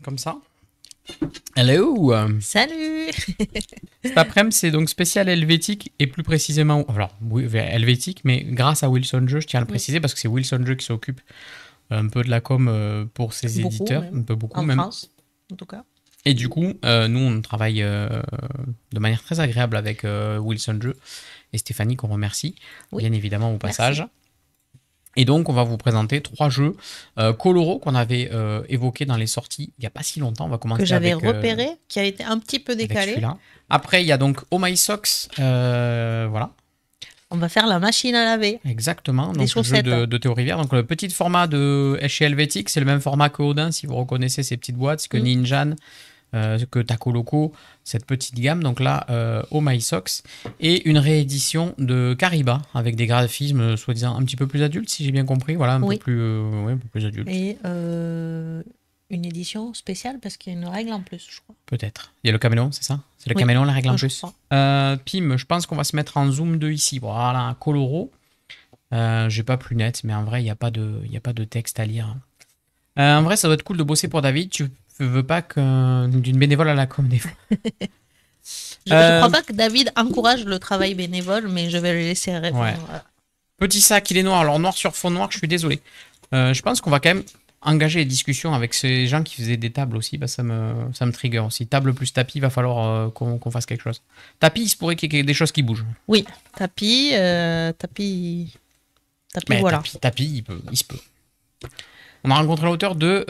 comme ça. Hello. Salut. Cet après-midi, c'est donc spécial helvétique et plus précisément, alors oui, helvétique, mais grâce à Wilson Jeux, je tiens à le Oui, préciser parce que c'est Wilson Jeux qui s'occupe un peu de la com pour ses beaucoup éditeurs, un même, peu beaucoup en même. France, en tout cas. Et du coup, nous, on travaille de manière très agréable avec Wilson Jeux et Stéphanie qu'on remercie, Oui, bien évidemment au merci. passage. Et donc, on va vous présenter 3 jeux coloraux qu'on avait évoqués dans les sorties il n'y a pas si longtemps. On va Que commencer j'avais avec, repéré, qui a été un petit peu avec décalé. celui-là. Après, il y a donc Oh My Socks. Voilà, On va faire la machine à laver, exactement. des Donc, le jeu chaussettes. de Théo Rivière. Donc, le petit format de chez Helvétique, c'est le même format que Odin, si vous reconnaissez ces petites boîtes, que Mm. Ninjan, que Taco Loco, cette petite gamme. Donc là, Oh My Socks. Et une réédition de Kariba, avec des graphismes soi-disant un petit peu plus adultes, si j'ai bien compris. Voilà, un peu Oui, plus, ouais, un peu plus adultes. et une édition spéciale parce qu'il y a une règle en plus, je crois. Peut-être. Il y a le caméléon, c'est ça? C'est le Oui, caméléon la règle en je plus. crois. Pim, je pense qu'on va se mettre en zoom 2 ici. Voilà, un coloro. J'ai pas plus net, mais en vrai, il y a pas de texte à lire. En vrai, ça doit être cool de bosser pour David. Tu veux pas que d'une bénévole à la com des fois. Je crois pas que David encourage le travail bénévole, mais je vais le laisser Ouais. répondre. Petit sac, il est noir. Alors, noir sur fond noir, je suis désolé. Je pense qu'on va quand même engager des discussions avec ces gens qui faisaient des tables aussi. Bah, ça me trigger aussi. Table plus tapis, il va falloir qu'on fasse quelque chose. Tapis, il se pourrait qu'il y ait des choses qui bougent. Oui, tapis, Mais voilà. tapis, il se peut. On a rencontré l'auteur de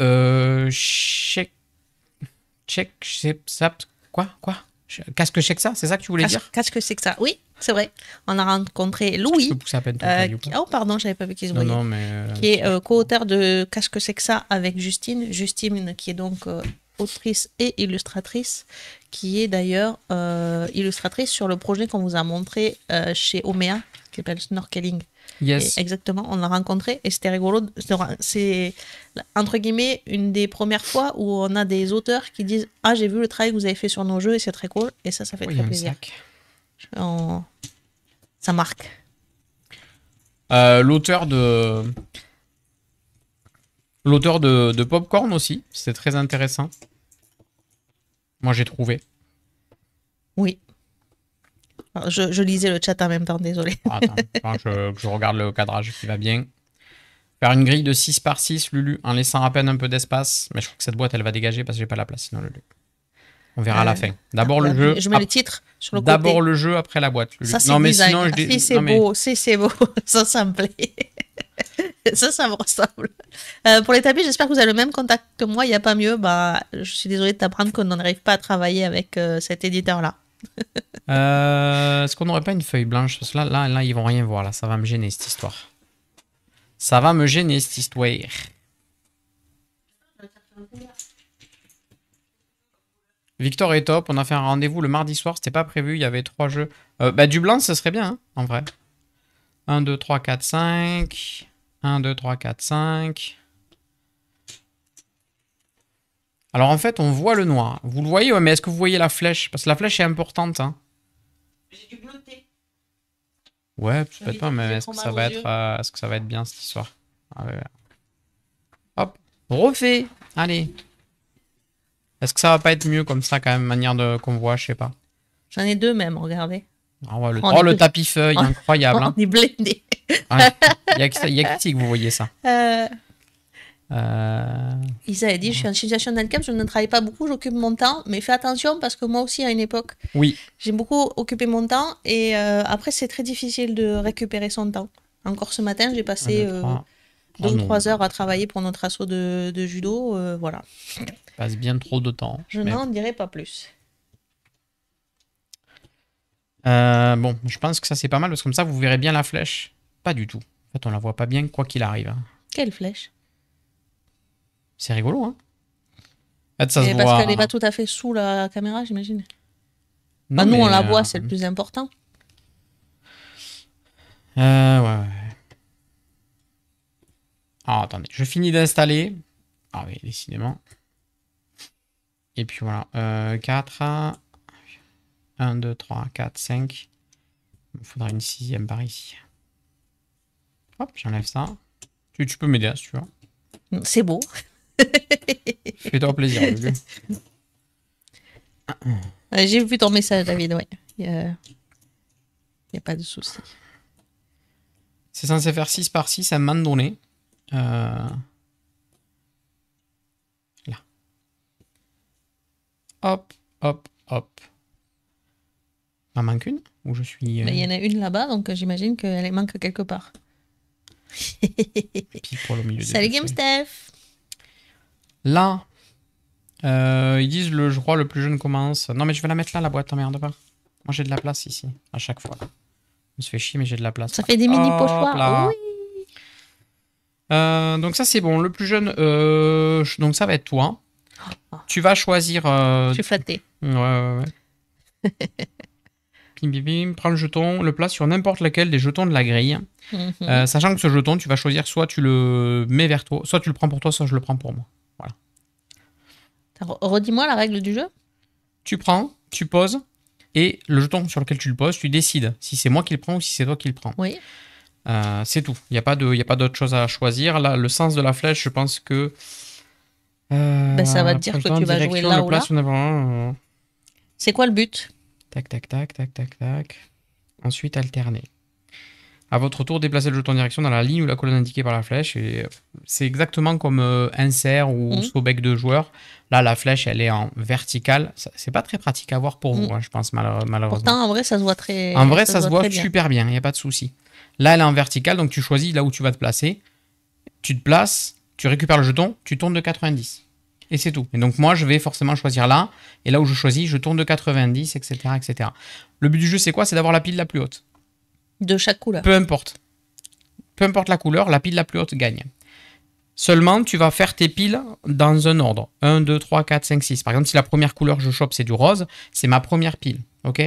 quoi Casque Sheksa, c'est ça que tu voulais dire? Qu'est-ce que c'est que ça? Oui, c'est vrai. On a rencontré Je peux Louis. pousser à peine ton clavier ou pas? Oh, pardon, j'avais pas vu qu'il se Non, voyait. non, mais. Qui est co-auteur de Qu'est-ce que c'est que ça avec Justine. Justine, qui est donc autrice et illustratrice, qui est d'ailleurs illustratrice sur le projet qu'on vous a montré chez Omea, qui s'appelle Snorkeling. Yes. Et exactement, on l'a rencontré et c'était rigolo. C'est, entre guillemets, une des premières fois où on a des auteurs qui disent « Ah, j'ai vu le travail que vous avez fait sur nos jeux et c'est très cool. » Et ça fait Oui, il y a très un plaisir. sac. Ça marque. L'auteur de Popcorn aussi, c'était très intéressant. Moi, j'ai trouvé. Oui. Alors, je lisais le chat en même temps, désolé. Attends, je regarde le cadrage qui va bien. Faire une grille de 6 par 6, Lulu, en laissant à peine un peu d'espace. Mais je crois que cette boîte, elle va dégager parce que j'ai pas la place, sinon, Lulu. On verra à la fin. D'abord le jeu. Je mets le titre sur le côté. D'abord le jeu, après la boîte. Lulu. Ça, c'est Non, mais design. sinon, Si, c'est beau. Si, c'est beau. Ça me plaît. Ça me ressemble. Pour les tapis, j'espère que vous avez le même contact que moi. Il n'y a pas mieux. Bah, je suis désolée de t'apprendre qu'on n'arrive pas à travailler avec cet éditeur-là. Est-ce qu'on n'aurait pas une feuille blanche? Parce que là, ils vont rien voir. Là, ça va me gêner, cette histoire. Ça va me gêner, cette histoire. Victor est top. On a fait un rendez-vous le mardi soir. C'était pas prévu. Il y avait 3 jeux. Du blanc, ce serait bien, hein, en vrai. 1, 2, 3, 4, 5. 1, 2, 3, 4, 5. Alors en fait, on voit le noir. Vous le voyez, ouais, mais est-ce que vous voyez la flèche? Parce que la flèche est importante. Hein. J'ai du bleuté. Ouais, peut-être pas, mais est-ce que ça va être bien cette histoire? Ah, ouais. Hop, refait. Allez. Est-ce que ça va pas être mieux comme ça quand même, manière de qu'on voit, je sais pas. J'en ai 2 même, regardez. Ah ouais, le tapis feuille, incroyable. Hein. On est blindé. Il y a que vous voyez ça. Isa a dit, je suis en situation d'handicap, je ne travaille pas beaucoup, j'occupe mon temps, mais fais attention parce que moi aussi à une époque, Oui. j'ai beaucoup occupé mon temps et après c'est très difficile de récupérer son temps. Encore ce matin, j'ai passé 2 ou 3 heures à travailler pour notre assaut de judo, voilà. Passe bien trop de temps. Je n'en dirai pas plus. Bon, je pense que ça c'est pas mal parce que comme ça vous verrez bien la flèche. Pas du tout. En fait, on la voit pas bien quoi qu'il arrive. Hein. Quelle flèche? C'est rigolo, hein. En fait, ça se Parce voit. qu'elle n'est pas tout à fait sous la caméra, j'imagine. Non, nous, on la voit, c'est le plus important. Ouais. Ah, attendez, je finis d'installer. Ah oui, décidément. Et puis voilà. 4. 1, 2, 3, 4, 5. Il me faudra une 6e par ici. Hop, j'enlève ça. Tu peux m'aider si tu veux. C'est beau. Fais-toi plaisir. Lulu. J'ai vu ton message, David, ouais. Il y a pas de souci. C'est censé faire 6 par 6 à un moment donné. Là. Hop, hop, hop. Il m'en manque une? Ou je suis... Il y en a une là-bas, donc j'imagine qu'elle manque quelque part. pile poil au milieu des Salut deux Game feuilles. Steph. Là, ils disent je crois le plus jeune commence. Non mais je vais la mettre là la boîte, t'emmerde pas. Moi j'ai de la place ici, à chaque fois. Je me fais chier mais j'ai de la place. Ça là. fait des mini Hop pochoirs. là. Oui. Donc ça c'est bon, le plus jeune, donc ça va être toi. Oh, Tu vas choisir... je suis flattée. Ouais. Bim, bim, bim, prends le jeton, le place sur n'importe lequel des jetons de la grille. Mhm. Sachant que ce jeton, tu vas choisir soit tu le mets vers toi, soit tu le prends pour toi, soit je le prends pour moi. Voilà. Redis-moi la règle du jeu. Tu prends, tu poses, et le jeton sur lequel tu le poses, tu décides si c'est moi qui le prends ou si c'est toi qui le prends. Oui. C'est tout. Il n'y a pas d'autre chose à choisir. Là, le sens de la flèche, je pense que... Ça va te dire que tu vas jouer là ou là. C'est quoi le but? Tac, tac, tac, tac, tac, tac. Ensuite, alterner. À votre tour, déplacez le jeton en direction dans la ligne ou la colonne indiquée par la flèche. Et c'est exactement comme insert ou saut bec de joueur. Là, la flèche, elle est en verticale. C'est pas très pratique à voir pour vous, hein, je pense, malheureusement. Pourtant, en vrai, ça se voit très En vrai, ça se voit bien. super bien, il n'y a pas de souci. Là, elle est en verticale, donc tu choisis là où tu vas te placer. Tu te places, tu récupères le jeton, tu tournes de 90. Et c'est tout. Et donc moi, je vais forcément choisir là. Et là où je choisis, je tourne de 90, etc. etc. Le but du jeu, c'est quoi? C'est d'avoir la pile la plus haute. De chaque couleur. Peu importe. Peu importe la couleur, la pile la plus haute gagne. Seulement, tu vas faire tes piles dans un ordre. 1, 2, 3, 4, 5, 6. Par exemple, si la première couleur que je chope, c'est du rose, c'est ma première pile. Ok?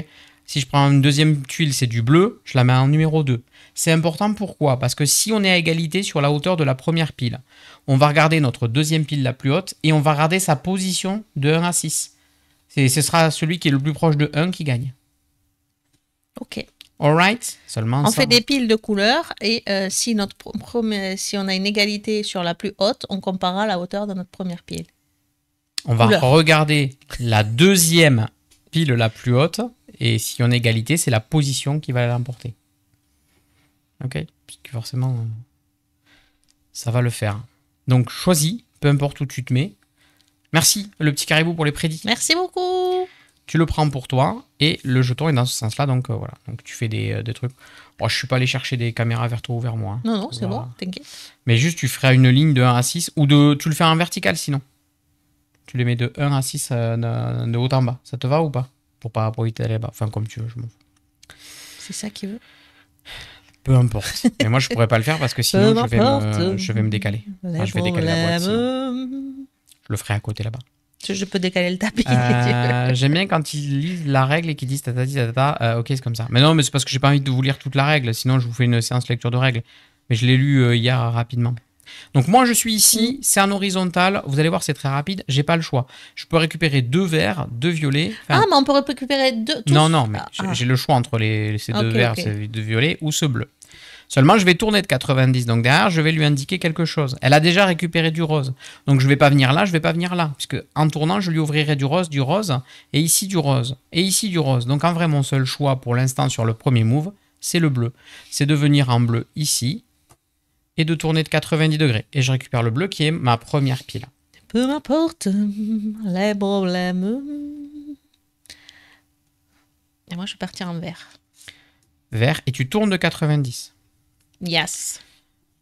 Si je prends une deuxième tuile, c'est du bleu, je la mets en numéro 2. C'est important, pourquoi? Parce que si on est à égalité sur la hauteur de la première pile, on va regarder notre deuxième pile la plus haute et on va regarder sa position de 1 à 6. Ce sera celui qui est le plus proche de 1 qui gagne. Ok. Alright? Seulement On ça. fait des piles de couleurs et si on a une égalité sur la plus haute, on comparera la hauteur de notre première pile. On va Couleur. regarder la deuxième pile la plus haute et si on a égalité, c'est la position qui va l'emporter. Ok? Puisque forcément, ça va le faire. Donc choisis, peu importe où tu te mets. Merci le petit caribou pour les prédits. Merci beaucoup. Tu le prends pour toi et le jeton est dans ce sens-là. Donc voilà. Donc tu fais des trucs. Bon, je suis pas allé chercher des caméras vers toi ou vers moi. Hein. Non, c'est Voilà. bon, t'inquiète. Mais juste tu feras une ligne de 1 à 6 ou tu le fais en vertical sinon. Tu les mets de 1 à 6 de haut en bas. Ça te va ou pas? Pour éviter d'aller bas. Enfin comme tu veux, je m'en fous. C'est ça qu'il veut. Peu importe. Mais moi je pourrais pas le faire parce que sinon je vais me décaler. Enfin, je vais décaler la boîte. Sinon. Je le ferai à côté là-bas. Je peux décaler le tapis. J'aime bien quand ils lisent la règle et qu'ils disent ok, c'est comme ça. Mais non, mais c'est parce que j'ai pas envie de vous lire toute la règle, sinon je vous fais une séance lecture de règles. Mais je l'ai lu hier rapidement. Donc moi je suis ici, c'est en horizontal, vous allez voir c'est très rapide, j'ai pas le choix. Je peux récupérer 2 verts, 2 violets. Enfin, mais on peut récupérer deux. Tous. non, mais j'ai le choix entre ces deux verts, ces 2 violets ou ce bleu. Seulement, je vais tourner de 90, donc derrière, je vais lui indiquer quelque chose. Elle a déjà récupéré du rose. Donc, je ne vais pas venir là, je ne vais pas venir là. Puisque en tournant, je lui ouvrirai du rose, et ici du rose, et ici du rose. Donc, en vrai, mon seul choix pour l'instant sur le premier move, c'est le bleu. C'est de venir en bleu ici, et de tourner de 90 degrés. Et je récupère le bleu qui est ma première pile. Peu m'importe les problèmes. Et moi, je vais partir en vert. Vert, et tu tournes de 90. Yes.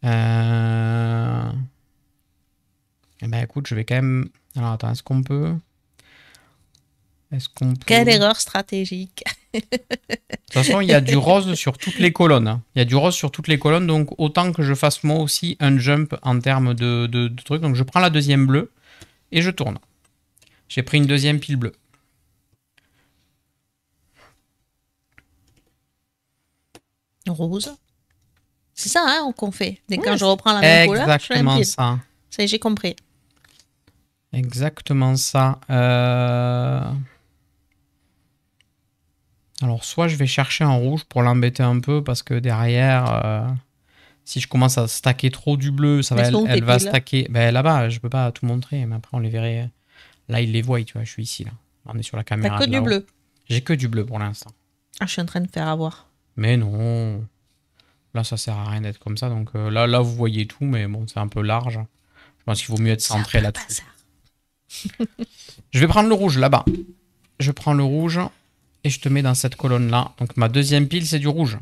Eh ben écoute, je vais quand même... Alors attends, est-ce qu'on peut... Quelle erreur stratégique. De toute façon, il y a du rose sur toutes les colonnes. Il y a du rose sur toutes les colonnes, donc autant que je fasse moi aussi un jump en termes de trucs. Donc je prends la deuxième bleue et je tourne. J'ai pris une deuxième pile bleue. Rose. C'est ça hein, qu'on fait. Dès quand je reprends la même couleur, je fais exactement ça. Ça y est, j'ai compris. Exactement ça. Alors, soit je vais chercher en rouge pour l'embêter un peu parce que derrière, Si je commence à stacker trop du bleu, ça va, Elles sont où, elle tes va piles? stacker. Ben, là-bas, je peux pas tout montrer, mais après on les verrait. Là, il les voit, tu vois, je suis ici, là. On est sur la T'as caméra que de du là-haut. bleu. J'ai que du bleu pour l'instant. Ah, je suis en train de faire avoir. Mais non. Là, ça sert à rien d'être comme ça. Donc là, vous voyez tout, mais bon, c'est un peu large. Je pense qu'il vaut mieux être centré là-dessus. Je vais prendre le rouge là-bas. Je prends le rouge et je te mets dans cette colonne-là. Donc ma deuxième pile, c'est du rouge.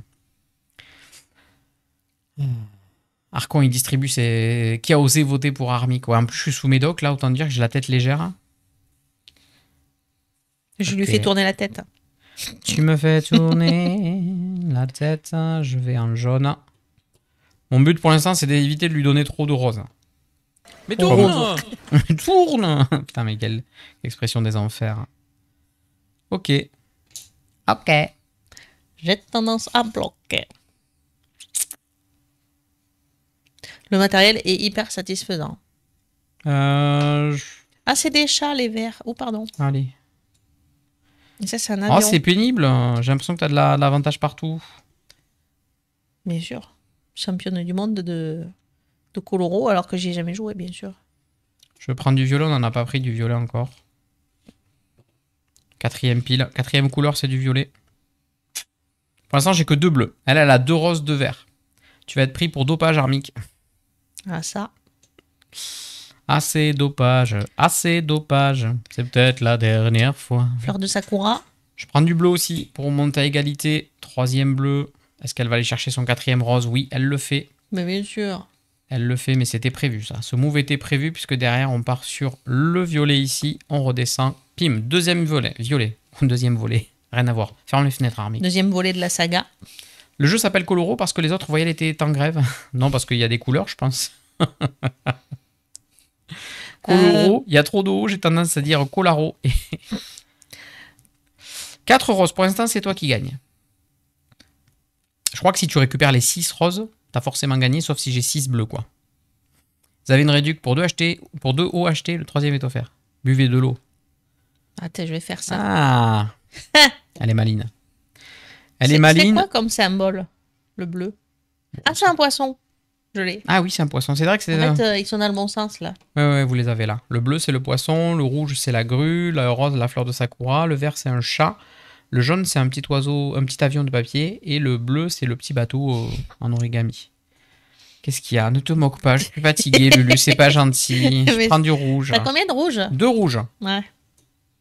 Archon, il distribue ses... Qui a osé voter pour Army, quoi. En plus, je suis sous médoc, là, autant dire que j'ai la tête légère. Je lui fais tourner la tête. Tu me fais tourner la tête. Je vais en jaune. Mon but, pour l'instant, c'est d'éviter de lui donner trop de rose. Mais tourne! Tourne! Putain, mais quelle expression des enfers. Ok. Ok. J'ai tendance à bloquer. Le matériel est hyper satisfaisant. Ah, c'est des chats, les verts. Oh, pardon. Allez. Et ça, c'est un Oh, avion. c'est pénible. J'ai l'impression que t'as de l'avantage partout. Bien sûr. Championne du monde de Coloro, alors que j'y ai jamais joué, bien sûr. Je vais prendre du violet. On n'en a pas pris du violet encore. Quatrième pile. Quatrième couleur, c'est du violet. Pour l'instant, j'ai que 2 bleus. Elle a 2 roses, 2 verts. Tu vas être pris pour dopage, Armic. Ah, ça. Assez dopage. Assez dopage. C'est peut-être la dernière fois. Fleur de Sakura. Je prends du bleu aussi pour monter à égalité. Troisième bleu. Est-ce qu'elle va aller chercher son quatrième rose? Oui, elle le fait. Mais bien sûr. Elle le fait, mais c'était prévu ça. Ce move était prévu puisque derrière, on part sur le violet ici. On redescend. Pim, deuxième volet. Violet. Deuxième volet. Rien à voir. Ferme les fenêtres, Armic. Deuxième volet de la saga. Le jeu s'appelle Coloro parce que les autres voyelles étaient en grève. Non, parce qu'il y a des couleurs, je pense. Coloro, il y a trop d'eau, j'ai tendance à dire Colaro. 4 roses, pour l'instant, c'est toi qui gagne. Je crois que si tu récupères les 6 roses, t'as forcément gagné, sauf si j'ai 6 bleus, quoi. Vous avez une réduc pour 2 achetés, pour 2 hauts achetés, le troisième est offert. Buvez de l'eau. Attends, je vais faire ça. Ah. Elle est maline. Elle est C'est maline. quoi comme symbole, le bleu? Ah, c'est un poisson. Je l'ai. Ah oui, c'est un poisson. C'est vrai que c'est... En fait, ils sont dans le bon sens, là. Ouais, vous les avez là. Le bleu, c'est le poisson. Le rouge, c'est la grue. Le rose, la fleur de sakura. Le vert, c'est un chat. Le jaune, c'est un petit oiseau, un petit avion de papier. Et le bleu, c'est le petit bateau en origami. Qu'est-ce qu'il y a? Ne te moque pas, je suis fatigué, Lulu. C'est pas gentil. Je prends du rouge. T'as combien de rouges? 2 rouges. Ouais.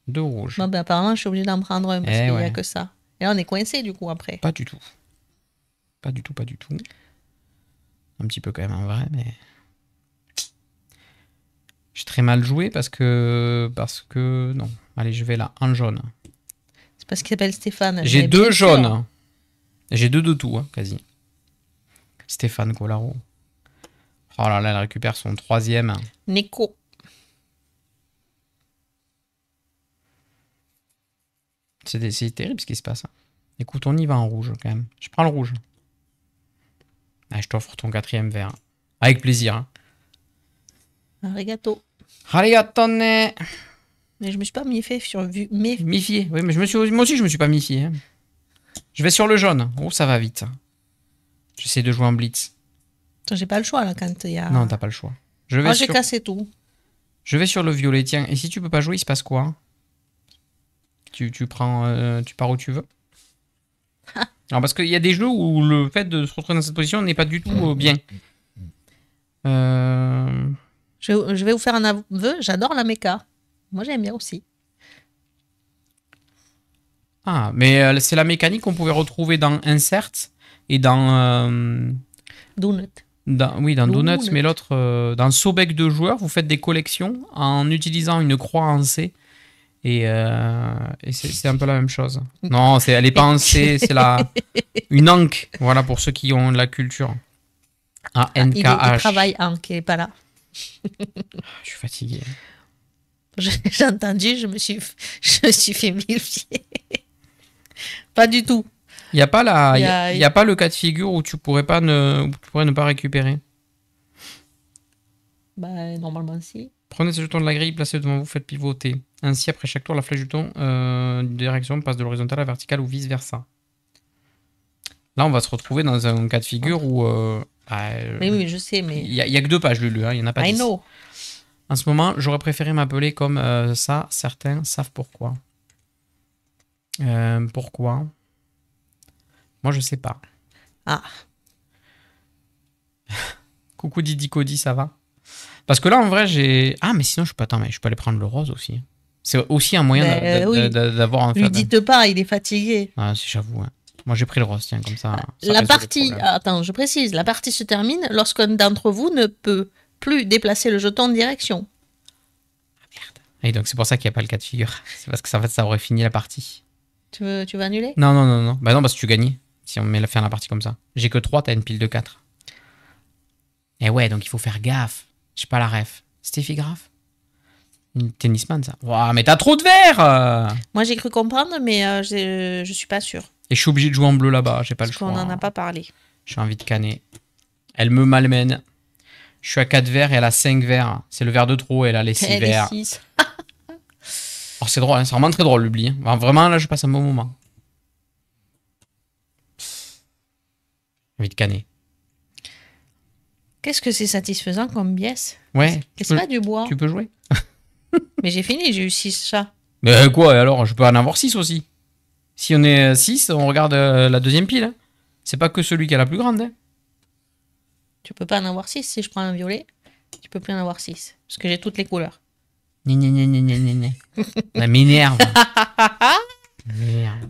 2 rouges. Bon, ben, apparemment, je suis obligée d'en prendre un parce qu'il n'y ouais. a que ça. Et là, on est coincé, du coup, après. Pas du tout. Pas du tout, pas du tout. Un petit peu quand même en vrai, mais... J'ai très mal joué parce que... Non. Allez, je vais là, en jaune. C'est parce qu'il s'appelle Stéphane. J'ai Mais 2 bien sûr. jaunes. J'ai 2 de tout, hein, quasi. Stéphane Colaro. Oh là là, elle récupère son troisième. Neko. C'est terrible ce qui se passe. Écoute, on y va en rouge quand même. Je prends le rouge. Ah, je t'offre ton quatrième vert. Avec plaisir. Hein. Arigato. Arigatone. Mais je me suis pas méfié sur vue. Mais Méfié. Oui, mais moi aussi, je me suis pas méfié. Hein. Je vais sur le jaune. Oh, ça va vite. J'essaie de jouer en blitz. j'ai pas le choix là quand il y a. Non, t'as pas le choix. Je vais J'ai sur... cassé tout. Je vais sur le violet. Tiens, et si tu peux pas jouer, il se passe quoi? Tu prends... tu pars où tu veux. Alors, parce qu'il y a des jeux où le fait de se retrouver dans cette position n'est pas du tout bien. Je vais vous faire un aveu. J'adore la méca. Moi, j'aime bien aussi. Ah, mais c'est la mécanique qu'on pouvait retrouver dans Insert et dans... Donut. Oui, dans Donuts, mais l'autre, dans Sobek de joueurs, vous faites des collections en utilisant une croix en C. Et c'est un peu la même chose. Non, elle n'est pas en C, c'est une Ankh. Voilà, pour ceux qui ont de la culture. A-N-K-H. Il travaille Ankh, il n'est pas là. Je suis fatigué. J'ai entendu, je me suis fait méfier. Pas du tout. Il n'y a pas y a pas le cas de figure où tu pourrais ne pas récupérer. Bah, normalement, si. Prenez ce jeton de la grille, placez devant vous, faites pivoter. Ainsi, après chaque tour, la flèche jeton de direction passe de l'horizontale à la verticale ou vice-versa. Là, on va se retrouver dans un cas de figure où Oui, je sais, mais... Il y a que 2 pages, Lulu, hein, il n'y en a pas 10. I know. En ce moment, j'aurais préféré m'appeler comme ça. Certains savent pourquoi. Pourquoi? Moi, je sais pas. Ah. Coucou Didi Cody, ça va? Parce que là, en vrai, j'ai... Ah, mais sinon, je peux... Attends, mais je peux aller prendre le rose aussi. C'est aussi un moyen d'avoir un... Lui dites pas, il est fatigué. Ah, si, j'avoue. Hein. Moi, j'ai pris le rose, tiens, comme ça. La partie... Attends, je précise. La partie se termine lorsqu'un d'entre vous ne peut plus déplacer le jeton de direction. Ah, merde. Et donc, c'est pour ça qu'il n'y a pas le cas de figure. C'est parce que en fait, ça aurait fini la partie. Tu veux annuler? Non. Bah non, parce que tu gagnais. Si on met la partie comme ça. J'ai que 3, t'as une pile de 4. Et ouais, donc il faut faire gaffe. J'ai pas la ref. Steffi Graf? Une tennisman, ça. Wow, mais t'as trop de verre. Moi, j'ai cru comprendre, mais je suis pas sûre. Et je suis obligé de jouer en bleu là-bas. J'ai pas le choix. Parce qu'on n'en a pas parlé. J'ai envie de canner. Elle me malmène. Je suis à 4 verres et elle a 5 verres. C'est le verre de trop et elle a les 6 verres. Oh, c'est drôle, hein. C'est vraiment très drôle, l'oubli. Hein. Enfin, vraiment, là, je passe un bon moment. J'ai envie de canner. Qu'est-ce que c'est satisfaisant comme pièce? Ouais. C'est pas du bois. Tu peux jouer? Mais j'ai fini, j'ai eu 6 chats. Mais quoi, alors? Je peux en avoir 6 aussi. Si on est 6, on regarde la deuxième pile. Hein. C'est pas que celui qui a la plus grande. Hein. Tu peux pas en avoir 6 si je prends un violet. Tu peux plus en avoir 6. Parce que j'ai toutes les couleurs. Ça m'énerve.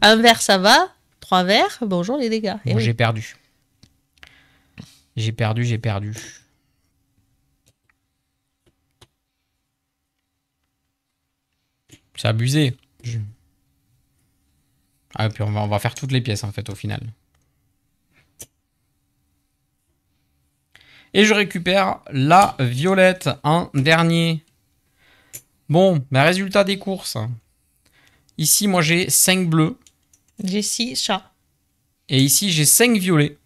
Un vert, ça va. 3 verts, bonjour les dégâts. Bon, j'ai perdu. J'ai perdu. C'est abusé. Ah, et puis on va faire toutes les pièces en fait au final. Et je récupère la violette en dernier. Bon, ben, résultat des courses. Ici, moi j'ai 5 bleus. J'ai 6 chats. Et ici, j'ai 5 violets.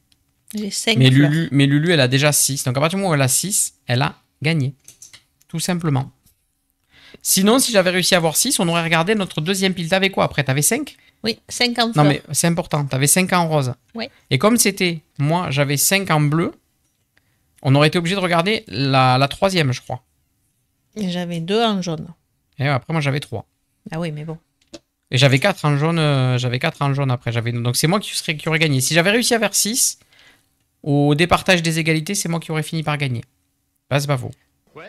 J'ai 5 mais fleurs. Lulu, elle a déjà 6. Donc à partir du moment où elle a 6, elle a gagné. Tout simplement. Sinon, si j'avais réussi à avoir 6, on aurait regardé notre deuxième pile. T'avais quoi après? T'avais 5? Oui, 5 en fleurs. Non mais c'est important. T'avais 5 en rose. Ouais. Et comme c'était, moi j'avais 5 en bleu, on aurait été obligé de regarder la troisième, je crois. Et j'avais 2 en jaune. Et après, moi j'avais 3. Ah oui, mais bon. Et j'avais 4 en jaune, après. Donc c'est moi qui aurais gagné. Si j'avais réussi à faire 6, au départage des égalités, c'est moi qui aurais fini par gagner. Bah, c'est pas faux.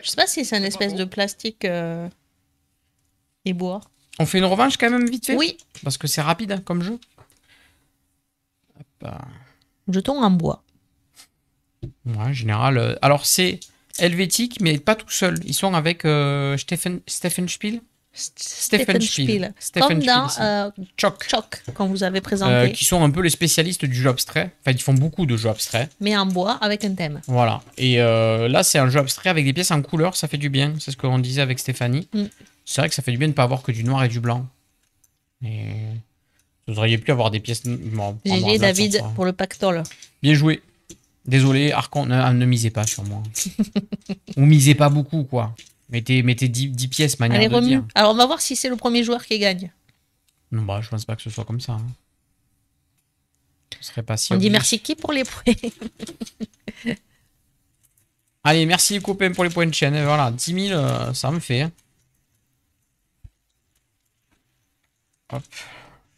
Je sais pas si c'est une espèce de plastique et bois. On fait une revanche quand même vite fait? Oui. Parce que c'est rapide hein, comme jeu. Hop. Jeton en bois. Ouais, en général. Alors c'est helvétique, mais pas tout seul. Ils sont avec Stephen Spiel. Stephen Spiel. Comme dans Choc. Choc, qu'on vous avait présenté. Qui sont un peu les spécialistes du jeu abstrait. Enfin, ils font beaucoup de jeux abstraits. Mais en bois, avec un thème. Voilà. Et là, c'est un jeu abstrait avec des pièces en couleur. Ça fait du bien. C'est ce qu'on disait avec Stéphanie. C'est vrai que ça fait du bien de ne pas avoir que du noir et du blanc. Et vous auriez pu avoir des pièces... Bon, GG David pour le pactole. Bien joué. Désolé, Archon, ne misez pas sur moi. Ou misez pas beaucoup, quoi. Mettez 10 pièces, manière Allez, de remue. dire. Alors, on va voir si c'est le premier joueur qui gagne. Non, bah, je pense pas que ce soit comme ça. Hein. Ce serait pas si on obligé. dit merci qui pour les points? Allez, merci les copains pour les points de chaîne. Voilà, 10 000, ça me fait. Hein. Hop.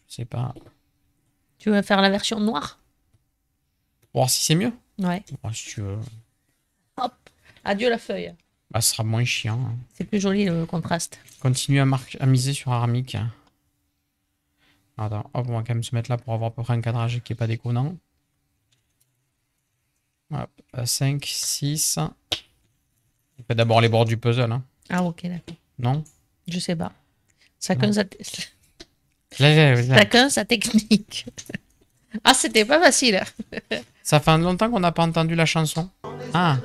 Je sais pas. Tu veux faire la version noire? Pour voir si c'est mieux. Ouais. Oh, si tu veux. Hop. Adieu la feuille. Bah, ce sera moins chiant. Hein. C'est plus joli le contraste. Continue à miser sur Armic. Attends, hop, on va quand même se mettre là pour avoir à peu près un cadrage qui est pas déconnant. Hop, 5, 6. On fait d'abord les bords du puzzle. Hein. Ah, ok, d'accord. Non? Je sais pas. Chacun sa... Là. Chacun sa technique. Ah, c'était pas facile. Ça fait longtemps qu'on n'a pas entendu la chanson. Ah.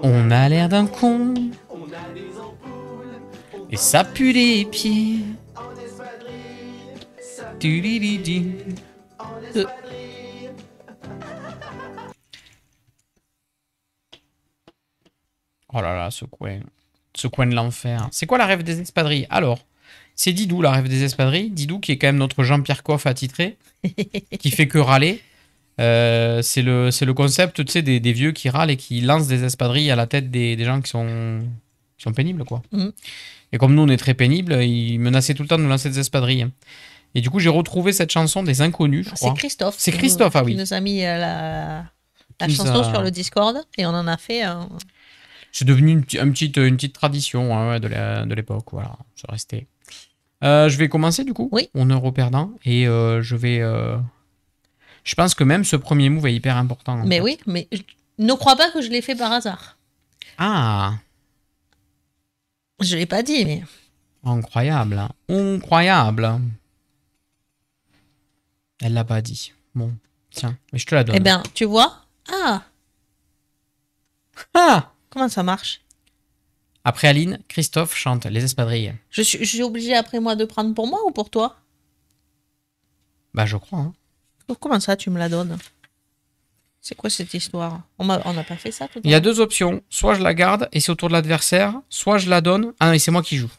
On a l'air d'un con. Et ça pue les pieds. Oh là là, ce coin. Ce coin de l'enfer. C'est quoi la rêve des espadrilles? Alors, c'est Didou, la rêve des espadrilles. Didou qui est quand même notre Jean-Pierre Coff attitré. Qui fait que râler. C'est le concept, tu sais, des vieux qui râlent et qui lancent des espadrilles à la tête des gens qui sont pénibles, quoi. Mhm. Et comme nous, on est très pénibles, ils menaçaient tout le temps de nous lancer des espadrilles. Et du coup, j'ai retrouvé cette chanson des Inconnus, je crois. C'est Christophe. C'est Christophe, ah oui. Qui nous a mis la Qui nous chanson a- sur le Discord et on en a fait un. C'est devenu une petite tradition ouais, de l'époque, voilà. C'est resté. Je vais commencer, du coup. Oui. Honneur au perdant. Et je vais... Je pense que même ce premier move est hyper important. en Mais fait. oui, mais ne crois pas que je l'ai fait par hasard. Ah, Je l'ai pas dit, mais. incroyable. Hein. Incroyable. Elle l'a pas dit. Bon, tiens, mais je te la donne. Eh bien, tu vois. Ah, Ah comment ça marche? Après Aline, Christophe chante Les Espadrilles. Je suis obligée après moi de prendre pour moi ou pour toi? Bah, je crois. Hein. Comment ça, tu me la donnes? C'est quoi cette histoire? On n'a pas fait ça tout à Il y a l'heure. deux options. Soit je la garde et c'est au tour de l'adversaire, soit je la donne. Ah non, et c'est moi qui joue.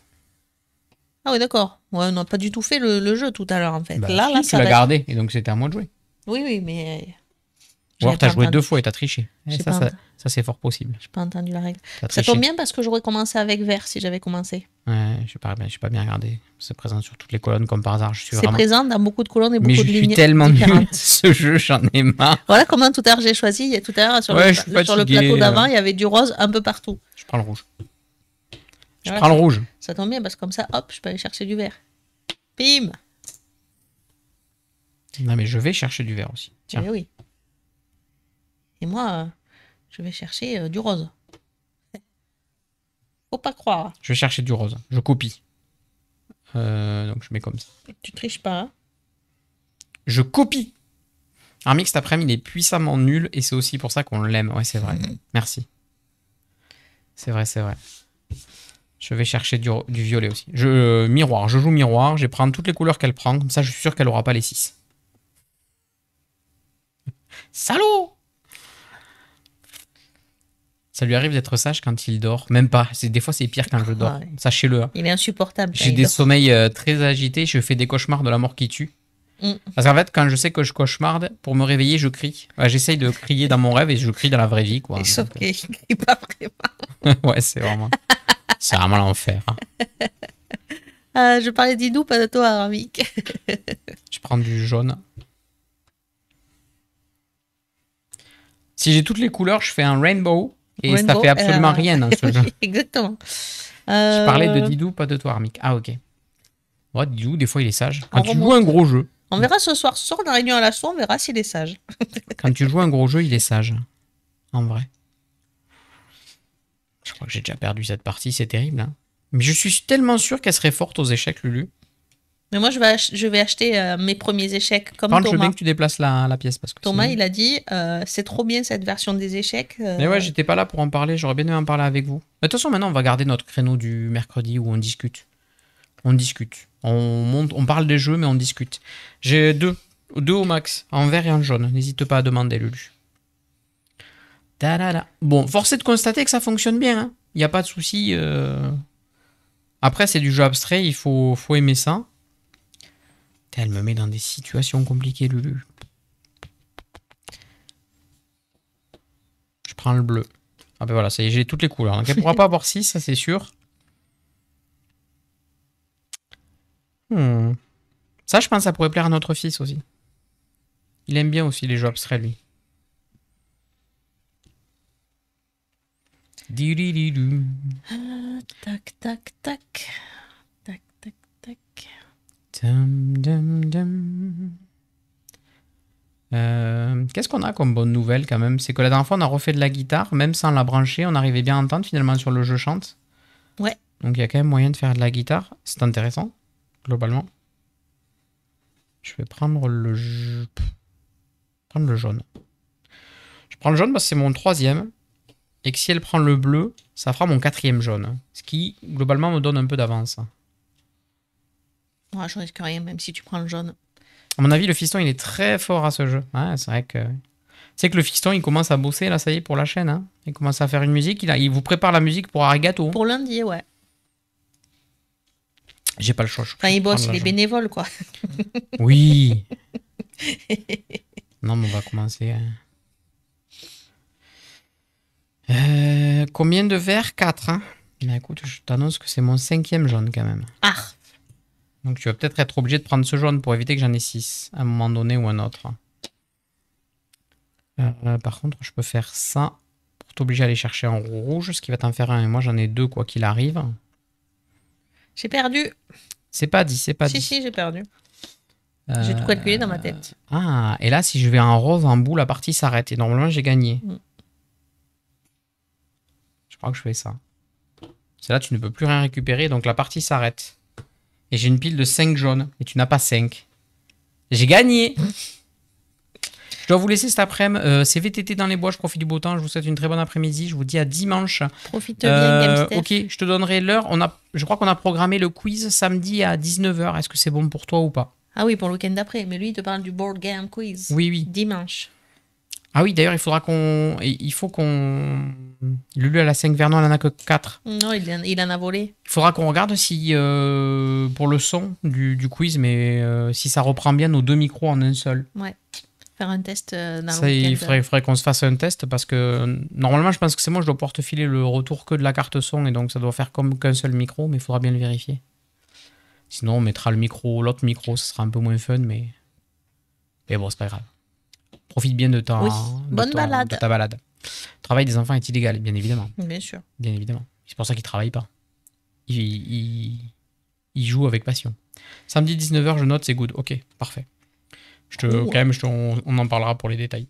Ah oui, d'accord. Ouais, on n'a pas du tout fait le jeu tout à l'heure, en fait. Bah, là, si, là, tu ça l'as va. gardé et donc c'était à moi de jouer. Oui, oui, mais. Ou alors J'avais t'as pas joué entendu. deux fois et t'as triché. Eh, J'ai ça, pas ça, entendu. ça, c'est fort possible. J'ai pas entendu la règle. T'as Ça triché. tombe bien parce que j'aurais commencé avec vert si j'avais commencé. Ouais, je suis pas bien regardé. C'est présent sur toutes les colonnes comme par hasard. Je suis C'est vraiment. présent dans beaucoup de colonnes et Mais beaucoup je de suis lignes tellement nul. différentes. Ce jeu, j'en ai marre. Voilà comment tout à l'heure j'ai choisi. Il y a tout à l'heure sur, Ouais, le, je suis sur le fatigué, plateau d'avant, il y avait du rose un peu partout. Je prends le rouge. Je Voilà, prends le rouge. Ça tombe bien parce que comme ça, hop, je peux aller chercher du vert. Bim. Non, mais je vais chercher du vert aussi. Tiens. Eh oui. Et moi, je vais chercher du rose. Faut pas croire. Je vais chercher du rose. Je copie. Donc je mets comme ça. Tu triches pas. Hein. Je copie. Armix cet après-midi, il est puissamment nul et c'est aussi pour ça qu'on l'aime. Ouais, c'est vrai. Merci. C'est vrai, c'est vrai. Je vais chercher du violet aussi. Miroir. Je joue miroir. Je vais prendre toutes les couleurs qu'elle prend. Comme ça, je suis sûr qu'elle aura pas les 6. Salaud! Ça lui arrive d'être sage quand il dort. Même pas. Des fois, c'est pire quand je dors. Ouais. Sachez-le. Hein. Il est insupportable. quand J'ai il des dort. sommeils très agités. Je fais des cauchemars de la mort qui tue. Mm. Parce qu'en fait, quand je sais que je cauchemarde, pour me réveiller, je crie. Ouais, j'essaye de crier dans mon rêve et je crie dans la vraie vie. Quoi. Et sauf Donc, qu'il crie pas vraiment. ouais, c'est vraiment l'enfer. Hein. Je parlais d'Idou, pas de toi, Ramik. Je prends du jaune. Si j'ai toutes les couleurs, je fais un rainbow. Et ça fait absolument rien dans ce jeu. Exactement. Je parlais de Didou, pas de toi, Armik. Ah, ok. Ouais, Didou, des fois, il est sage. Quand On tu remonte. joues un gros jeu, On verra ce soir. Ce soir, on a réunion à la soirée, on verra s'il est sage. il est sage. En vrai. Je crois que j'ai déjà perdu cette partie, c'est terrible. Hein. Mais je suis tellement sûr qu'elle serait forte aux échecs, Lulu. Mais moi, je vais acheter mes premiers échecs comme Par contre, je veux bien Thomas. que tu déplaces la pièce. Parce que Thomas, sinon- il a dit c'est trop bien cette version des échecs. Mais ouais, j'étais pas là pour en parler. J'aurais bien aimé en parler avec vous. Mais de toute façon, maintenant, on va garder notre créneau du mercredi où on discute. On discute. On parle des jeux, mais on discute. J'ai deux au max, en vert et en jaune. N'hésite pas à demander, Lulu. Ta-da-da. Bon, force est de constater que ça fonctionne bien. Il n'y a pas de souci. Après, c'est du jeu abstrait. Il faut aimer ça. Elle me met dans des situations compliquées, Lulu. Je prends le bleu. Ah ben voilà, ça y est, j'ai toutes les couleurs. Donc elle pourra pas avoir 6, ça c'est sûr. Ça, je pense, ça pourrait plaire à notre fils aussi. Il aime bien aussi les jeux abstraits, lui. Di-di-di-du. Tac, tac, tac. Tac, tac, tac. Dum, dum, dum. Qu'est-ce qu'on a comme bonne nouvelle quand même? C'est que la dernière fois on a refait de la guitare, même sans la brancher, on arrivait bien à entendre finalement sur le jeu chante. Ouais. Donc il y a quand même moyen de faire de la guitare, c'est intéressant, globalement. Je vais prendre prendre le jaune. Je prends le jaune parce que c'est mon 3e, et que si elle prend le bleu, ça fera mon 4e jaune. Ce qui, globalement, me donne un peu d'avance. Ouais, je risque rien, même si tu prends le jaune. À mon avis, le fiston, il est très fort à ce jeu. Ouais, c'est vrai que... C'est que le fiston, il commence à bosser, là, ça y est, pour la chaîne. Hein. Il commence à faire une musique. Il vous prépare la musique pour Arigato. Pour lundi, ouais. J'ai pas le choix. Enfin, il bosse, prendre il la est jaune. bénévole, quoi. Oui. Non, mais on va commencer. Combien de verres? 4. Hein. Mais écoute, je t'annonce que c'est mon 5e jaune quand même. Ah, Donc tu vas peut-être être obligé de prendre ce jaune pour éviter que j'en ai 6 à un moment donné ou un autre. Par contre, je peux faire ça pour t'obliger à aller chercher un rouge, ce qui va t'en faire un. Et moi, j'en ai 2 quoi qu'il arrive. j'ai perdu. C'est pas dit, c'est pas dit. Si, j'ai perdu. J'ai tout calculé dans ma tête. Ah, et là, si je vais en rose, en bout, la partie s'arrête. Et normalement, j'ai gagné. Je crois que je fais ça. C'est là, tu ne peux plus rien récupérer, donc la partie s'arrête. Et j'ai une pile de 5 jaunes, et tu n'as pas 5. J'ai gagné. Je dois vous laisser cet après-midi. C'est VTT dans les bois, je profite du beau temps. Je vous souhaite une très bonne après-midi. Je vous dis à dimanche. Profite bien, GameStep. Ok, je te donnerai l'heure. Je crois qu'on a programmé le quiz samedi à 19h. Est-ce que c'est bon pour toi ou pas? Ah oui, pour le week-end d'après. Mais lui, il te parle du board game quiz. Oui, oui. Dimanche. Ah oui, d'ailleurs, il faut qu'on... Lulu, elle a 5 Vernon, elle en a que 4. Non, il en a volé. Il faudra qu'on regarde si, pour le son du quiz, mais si ça reprend bien nos 2 micros en un seul. Ouais. Faire un test dans Ça, le week-end. il faudrait qu'on se fasse un test parce que normalement, je pense que c'est moi, je dois pouvoir te filer le retour que de la carte son et donc ça doit faire comme qu'un seul micro, mais il faudra bien le vérifier. Sinon, on mettra l'autre micro, ça sera un peu moins fun, mais bon, c'est pas grave. Profite bien de ta, Oui. de Bonne balade. de ta balade. Le travail des enfants est illégal, bien évidemment. Bien sûr. Bien évidemment. C'est pour ça qu'ils ne travaillent pas. Ils jouent avec passion. Samedi 19h, je note, c'est good. Ok, parfait. On en parlera pour les détails.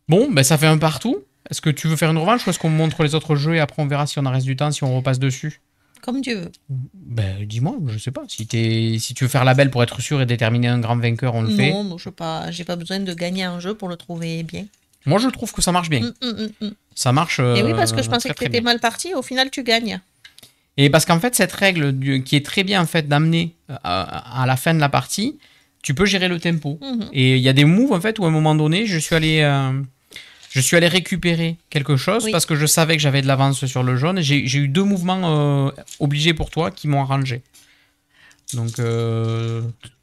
Bon, ben ça fait un partout. Est-ce que tu veux faire une revanche ou est-ce qu'on montre les autres jeux et après on verra si on en reste du temps, si on repasse dessus? Comme tu veux. Ben dis-moi, je sais pas. Si tu veux faire la belle pour être sûr et déterminer un grand vainqueur, on le fait. Non, j'ai pas besoin de gagner un jeu pour le trouver bien. Moi, je trouve que ça marche bien. Ça marche. Et oui, parce que je pensais très, que très t'étais bien. mal parti. Au final, tu gagnes. Et parce qu'en fait, cette règle qui est très bien en fait d'amener à la fin de la partie, tu peux gérer le tempo. Et il y a des moves en fait où à un moment donné, je suis allé récupérer quelque chose parce que je savais que j'avais de l'avance sur le jaune. J'ai eu 2 mouvements obligés pour toi qui m'ont arrangé. Donc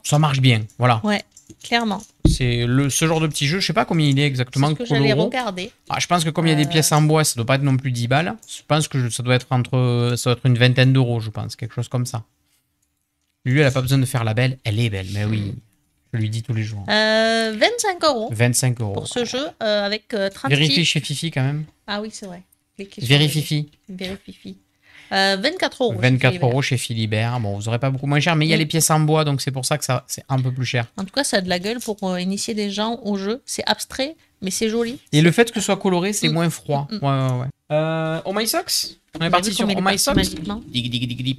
ça marche bien, voilà. Ouais, clairement. C'est ce genre de petit jeu, je sais pas combien il est exactement. C'est ce que j'allais regarder. Ah, je pense que comme il y a des pièces en bois, ça doit pas être non plus 10 balles. Je pense que ça doit être une vingtaine d'euros, je pense, quelque chose comme ça. Lui, elle a pas besoin de faire la belle, elle est belle, mais oui, je lui dis tous les jours. 25 €. 25 € Pour ce jeu avec 30 Vérifie chez Fifi quand même. Ah oui, c'est vrai. Vérifie. 24 €. 24 € chez Philibert. Bon, vous aurez pas beaucoup moins cher, mais il y a les pièces en bois, donc c'est pour ça que c'est un peu plus cher. En tout cas, ça a de la gueule pour initier des gens au jeu. C'est abstrait, mais c'est joli. Et le fait que ce soit coloré, c'est moins froid. Ouais. Oh My Socks. On est parti sur Oh My Socks. Dig, dig, dig, dig.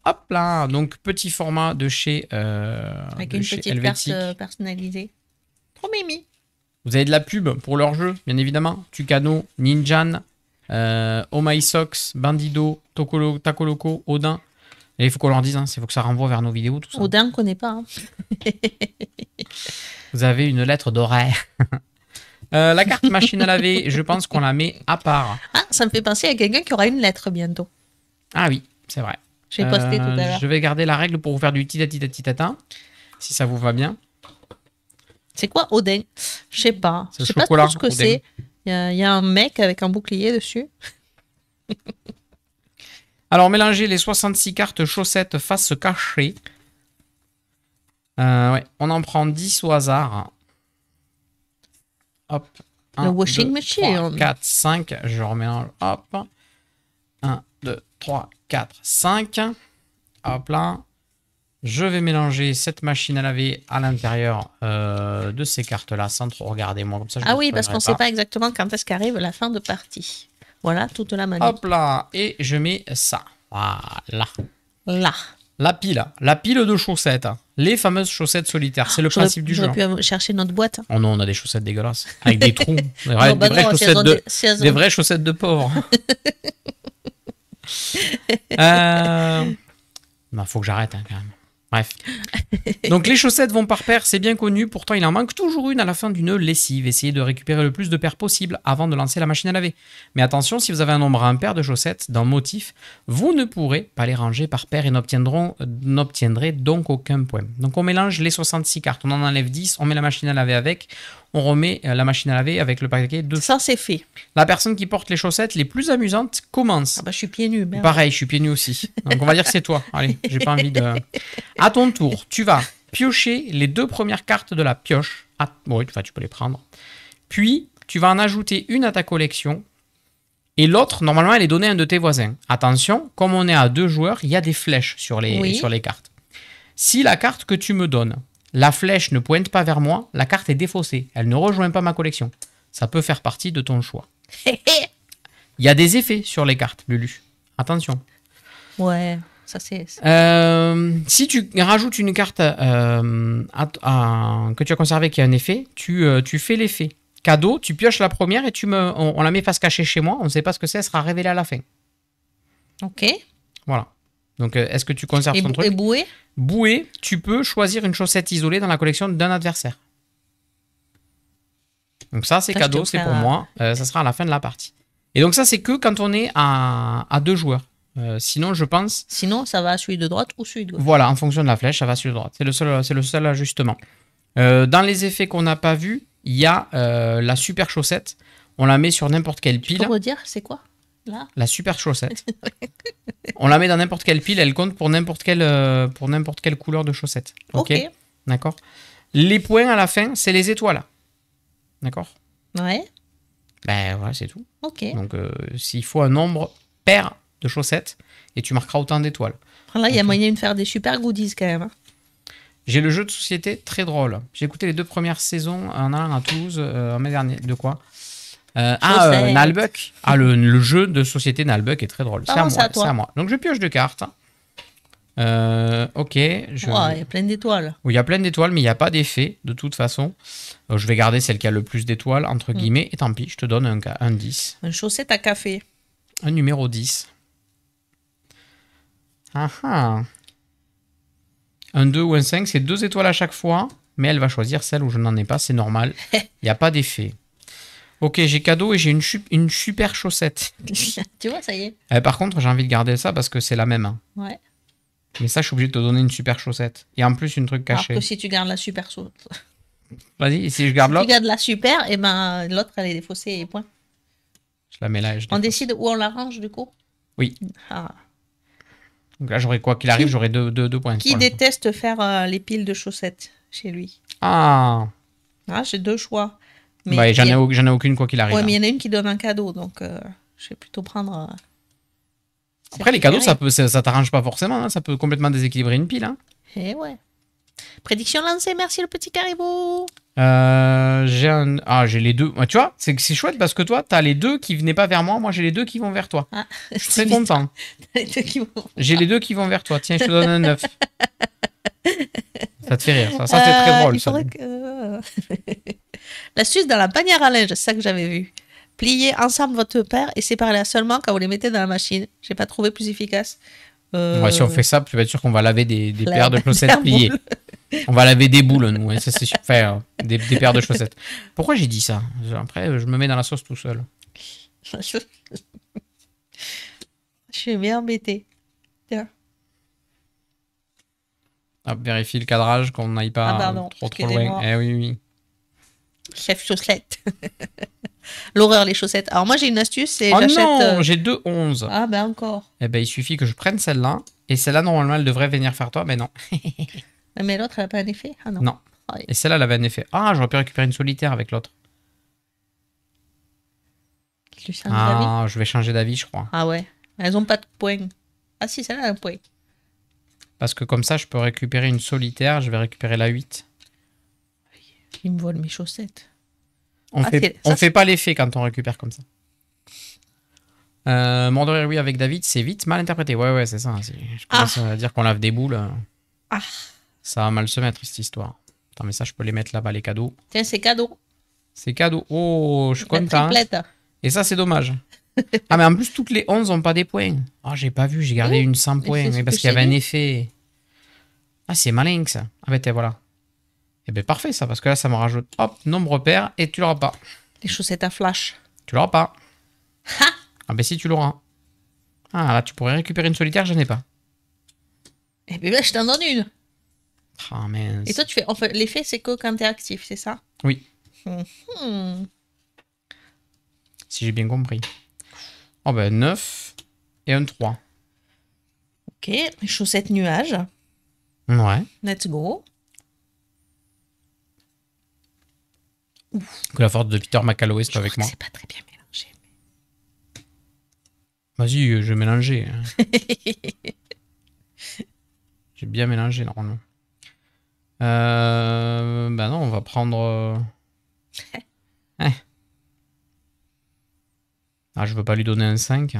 Hop là, donc petit format de chez avec une petite Helvétique. carte personnalisée. Trop mimi. Vous avez de la pub pour leur jeu, bien évidemment. Tucano, Ninjan, Oh My Socks, Bandido, Takoloco, Odin. Et il faut qu'on leur dise, il faut que ça renvoie vers nos vidéos, tout ça. Odin, on ne connaît pas. Vous avez une lettre d'horaire. La carte machine à laver, je pense qu'on la met à part. Ah, ça me fait penser à quelqu'un qui aura une lettre bientôt. Ah oui, c'est vrai. Je vais poster tout à l'heure. Je vais garder la règle pour vous faire du tita, si ça vous va bien. C'est quoi Odin? Je sais pas. C'est Je sais le pas chocolat, trop ce que Odin. c'est. Il y a un mec avec un bouclier dessus. Alors, mélangez les 66 cartes chaussettes face cachée. Ouais, on en prend 10 au hasard. Hop. Le washing machine. 3, 4, 5. Je remélange. Hop. 1, 2, 3, 4, 5. Hop là. Je vais mélanger cette machine à laver à l'intérieur de ces cartes-là sans trop regarder. Moi, comme ça, je Ah ne oui, parce qu'on ne spoilerai sait pas exactement quand est-ce qu'arrive la fin de partie. Voilà, toute la manip. Hop là. Et je mets ça. Voilà. Là. La pile de chaussettes. Les fameuses chaussettes solitaires. C'est le principe du jeu. J'aurais pu chercher notre boîte. Oh non, on a des chaussettes dégueulasses. Avec des trous. Des Non, bah vraies non, chaussettes si elles ont des vraies chaussettes de pauvres. Faut que j'arrête quand même. Bref. Donc les chaussettes vont par paire, c'est bien connu. Pourtant, il en manque toujours une à la fin d'une lessive. Essayez de récupérer le plus de paires possible avant de lancer la machine à laver. Mais attention, si vous avez un nombre impair de chaussettes d'un motif, vous ne pourrez pas les ranger par paire et n'obtiendrez donc aucun point. Donc on mélange les 66 cartes, on en enlève 10, on met la machine à laver avec, on remet la machine à laver avec le paquet de... Ça, c'est fait. La personne qui porte les chaussettes les plus amusantes commence. Ah bah, je suis pieds nus. Merde. Pareil, je suis pieds nus aussi. Donc on va dire que c'est toi. Allez, j'ai pas envie de... À ton tour, tu vas piocher les 2 premières cartes de la pioche. Oui, tu peux les prendre. Puis, tu vas en ajouter une à ta collection. Et l'autre, normalement, elle est donnée à un de tes voisins. Attention, comme on est à 2 joueurs, il y a des flèches sur les cartes. Si la carte que tu me donnes, la flèche ne pointe pas vers moi, la carte est défaussée. Elle ne rejoint pas ma collection. Ça peut faire partie de ton choix. Il y a des effets sur les cartes, Lulu. Attention. Ouais, ça c'est... Si tu rajoutes une carte que tu as conservée qui a un effet, tu fais l'effet. Cadeau, tu pioches la première et on la met face cachée chez moi. On ne sait pas ce que c'est, elle sera révélée à la fin. Ok. Voilà. Donc, est-ce que tu conserves ton truc? Et bouée? Bouée, tu peux choisir une chaussette isolée dans la collection d'un adversaire. Donc ça, c'est cadeau, c'est pour moi. Ça sera à la fin de la partie. Et donc ça, c'est que quand on est à 2 joueurs. Sinon, je pense... Sinon, ça va à celui de droite ou celui de gauche. Voilà, en fonction de la flèche, ça va à celui de droite. C'est le seul ajustement. Dans les effets qu'on n'a pas vus, il y a la super chaussette. On la met sur n'importe quelle pile. Tu peux redire, c'est quoi là? La super chaussette. On la met dans n'importe quelle pile, elle compte pour n'importe quelle couleur de chaussette. Ok. D'accord. Les points à la fin, c'est les étoiles. D'accord. Ouais. Ben voilà, c'est tout. Ok. Donc s'il faut un nombre pair de chaussettes, et tu marqueras autant d'étoiles. Là, il y a moyen de faire des super goodies quand même. J'ai le jeu de société très drôle. J'ai écouté les 2 premières saisons en allant à Toulouse en mai dernier. De quoi Nalbuck. Le jeu de société Nalbuck est très drôle. C'est à moi. Donc je pioche 2 cartes. Ok. Il y a plein d'étoiles. Oui, il y a plein d'étoiles, mais il n'y a pas d'effet de toute façon. Je vais garder celle qui a le plus d'étoiles, entre guillemets, et tant pis, je te donne un 10. Une chaussette à café. Un numéro 10. Un 2 ou un 5, c'est 2 étoiles à chaque fois, mais elle va choisir celle où je n'en ai pas, c'est normal. Il n'y a pas d'effet. Ok, j'ai cadeau et j'ai une super chaussette. Tu vois, ça y est. Par contre, j'ai envie de garder ça parce que c'est la même. Ouais. Mais ça, je suis obligé de te donner une super chaussette. Et en plus, une truc caché. Alors que si tu gardes la super chaussette. Vas-y, si je garde l'autre. Si tu gardes la super, et ben l'autre, elle est défaussée et point. Je la mets là. On décide où on la range, du coup? Oui. Donc là, quoi qu'il arrive, j'aurai deux points. Qui déteste faire les piles de chaussettes chez lui? J'ai 2 choix. Mais j'en ai aucune quoi qu'il arrive. Ouais, mais il y en a une qui donne un cadeau, donc je vais plutôt prendre... Après, les cadeaux, ça t'arrange pas forcément. Ça peut complètement déséquilibrer une pile. Eh ouais. Prédiction lancée, merci le petit caribou. J'ai les 2. Tu vois, c'est chouette parce que toi, t'as les 2 qui venaient pas vers moi. Moi, j'ai les 2 qui vont vers toi. Je suis très content. J'ai les 2 qui vont vers toi. Tiens, je te donne un 9. Ça te fait rire. Ça c'est très drôle. L'astuce dans la bannière à linge, c'est ça que j'avais vu. Pliez ensemble votre paire et séparez-la seulement quand vous les mettez dans la machine. J'ai pas trouvé plus efficace. Si on fait ça, tu vas être sûr qu'on va laver des paires de chaussettes pliées. On va laver des boules, nous. Ça, c'est super. Des paires de chaussettes. Pourquoi j'ai dit ça? Après, je me mets dans la sauce tout seul. Je suis bien embêté. Tiens. Hop, vérifie le cadrage, qu'on n'aille pas trop loin. Eh oui. Chef chaussette. L'horreur, les chaussettes. Alors moi, j'ai une astuce. J'ai 2 11. Ah ben encore. Eh ben, il suffit que je prenne celle-là. Et celle-là, normalement, elle devrait venir faire toi, mais non. Mais l'autre, elle n'a pas un effet? Ah non. Non. Et celle-là, elle avait un effet. J'aurais pu récupérer une solitaire avec l'autre. Je vais changer d'avis, je crois. Ah ouais. Elles n'ont pas de points. Ah si, celle-là a un point. Parce que comme ça, je peux récupérer une solitaire. Je vais récupérer la 8. Il me vole mes chaussettes. On fait pas l'effet quand on récupère comme ça. Mordre oui avec David, c'est vite mal interprété. Ouais, c'est ça. Je commence à dire qu'on lave des boules. Ça va mal se mettre, cette histoire. Attends, mais ça, je peux les mettre là-bas, les cadeaux. Tiens, c'est cadeau. C'est cadeau. Oh, je suis content. Triplette. Et ça, c'est dommage. Mais en plus, toutes les 11 n'ont pas des points. J'ai pas vu, j'ai gardé une 100 points. Mais parce qu'il y avait un effet. Ah, c'est malin que ça. Ah, ben, voilà. Eh ben, parfait, ça, parce que là, ça me rajoute, hop, nombre pair, et tu l'auras pas. Les chaussettes à flash. Tu l'auras pas. Ha! Ah, ben, si, tu l'auras. Ah, là, tu pourrais récupérer une solitaire, je n'ai pas. Eh bien, là, je t'en donne une. Ah, mince. Et toi, tu fais. Enfin, l'effet, c'est que quand t'es actif, c'est ça? Oui, Hmm. si j'ai bien compris. Oh, ben, 9 et un 3. Ok, les chaussettes nuages. Ouais. Let's go. Que la force de Peter McCalloway soit avec Je crois moi. que c'est pas très bien mélangé. Vas-y, je vais mélanger. J'ai bien mélangé, normalement. Bah non, on va prendre... Eh. Ah, je veux pas lui donner un 5.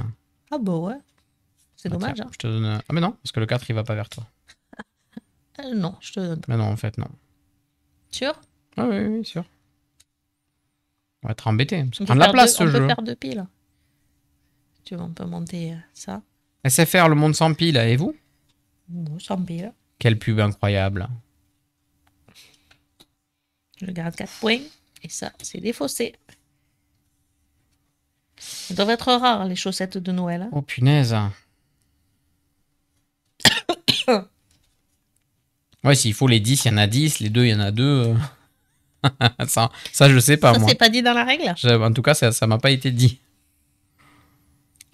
Ah bah ouais. C'est Bah, dommage. tiens, Hein. je te donne... Ah mais non, parce que le 4, il va pas vers toi. Non, je te donne pas. Mais non, en fait, non. Sûr? Ah oui, oui, sûr. On va être embêté. Ça On prend peut de la faire place, on ce peut jeu. faire 2 piles. Tu vois, on peut monter ça. SFR, le monde sans pile, et vous? Bon, 100 piles. Quelle pub incroyable. Je garde 4 points. Et ça, c'est défaussé. Ça doivent être rares, les chaussettes de Noël. Hein. Oh, punaise. Ouais, s'il faut les 10, il y en a 10. Les 2, il y en a 2. Ça, je sais pas, Ça, moi. c'est pas dit dans la règle? En tout cas, ça m'a pas été dit.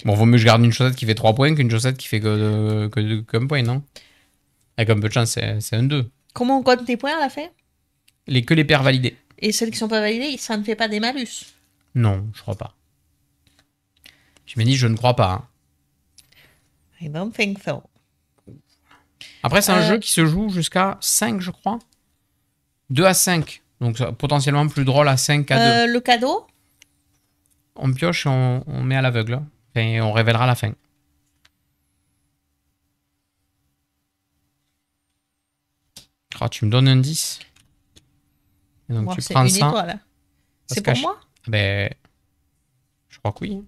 Bon, vaut mieux que je garde une chaussette qui fait 3 points qu'une chaussette qui fait qu'un point, non? Avec un peu de chance, c'est un 2. Comment on compte tes points à la fin? Que les paires validées. Et celles qui sont pas validées, ça ne fait pas des malus. Non, je crois pas. Je me dis, je ne crois pas. Hein. I don't think so. Après, c'est un jeu qui se joue jusqu'à 5, je crois. 2 à 5. Donc, potentiellement plus drôle à 5 qu'à 2. Le cadeau? On pioche et on met à l'aveugle. Enfin, on révélera à la fin. Oh, tu me donnes un 10. Et donc, tu C'est prends une ça. étoile. Hein. C'est que pour moi? Ben, je crois que oui.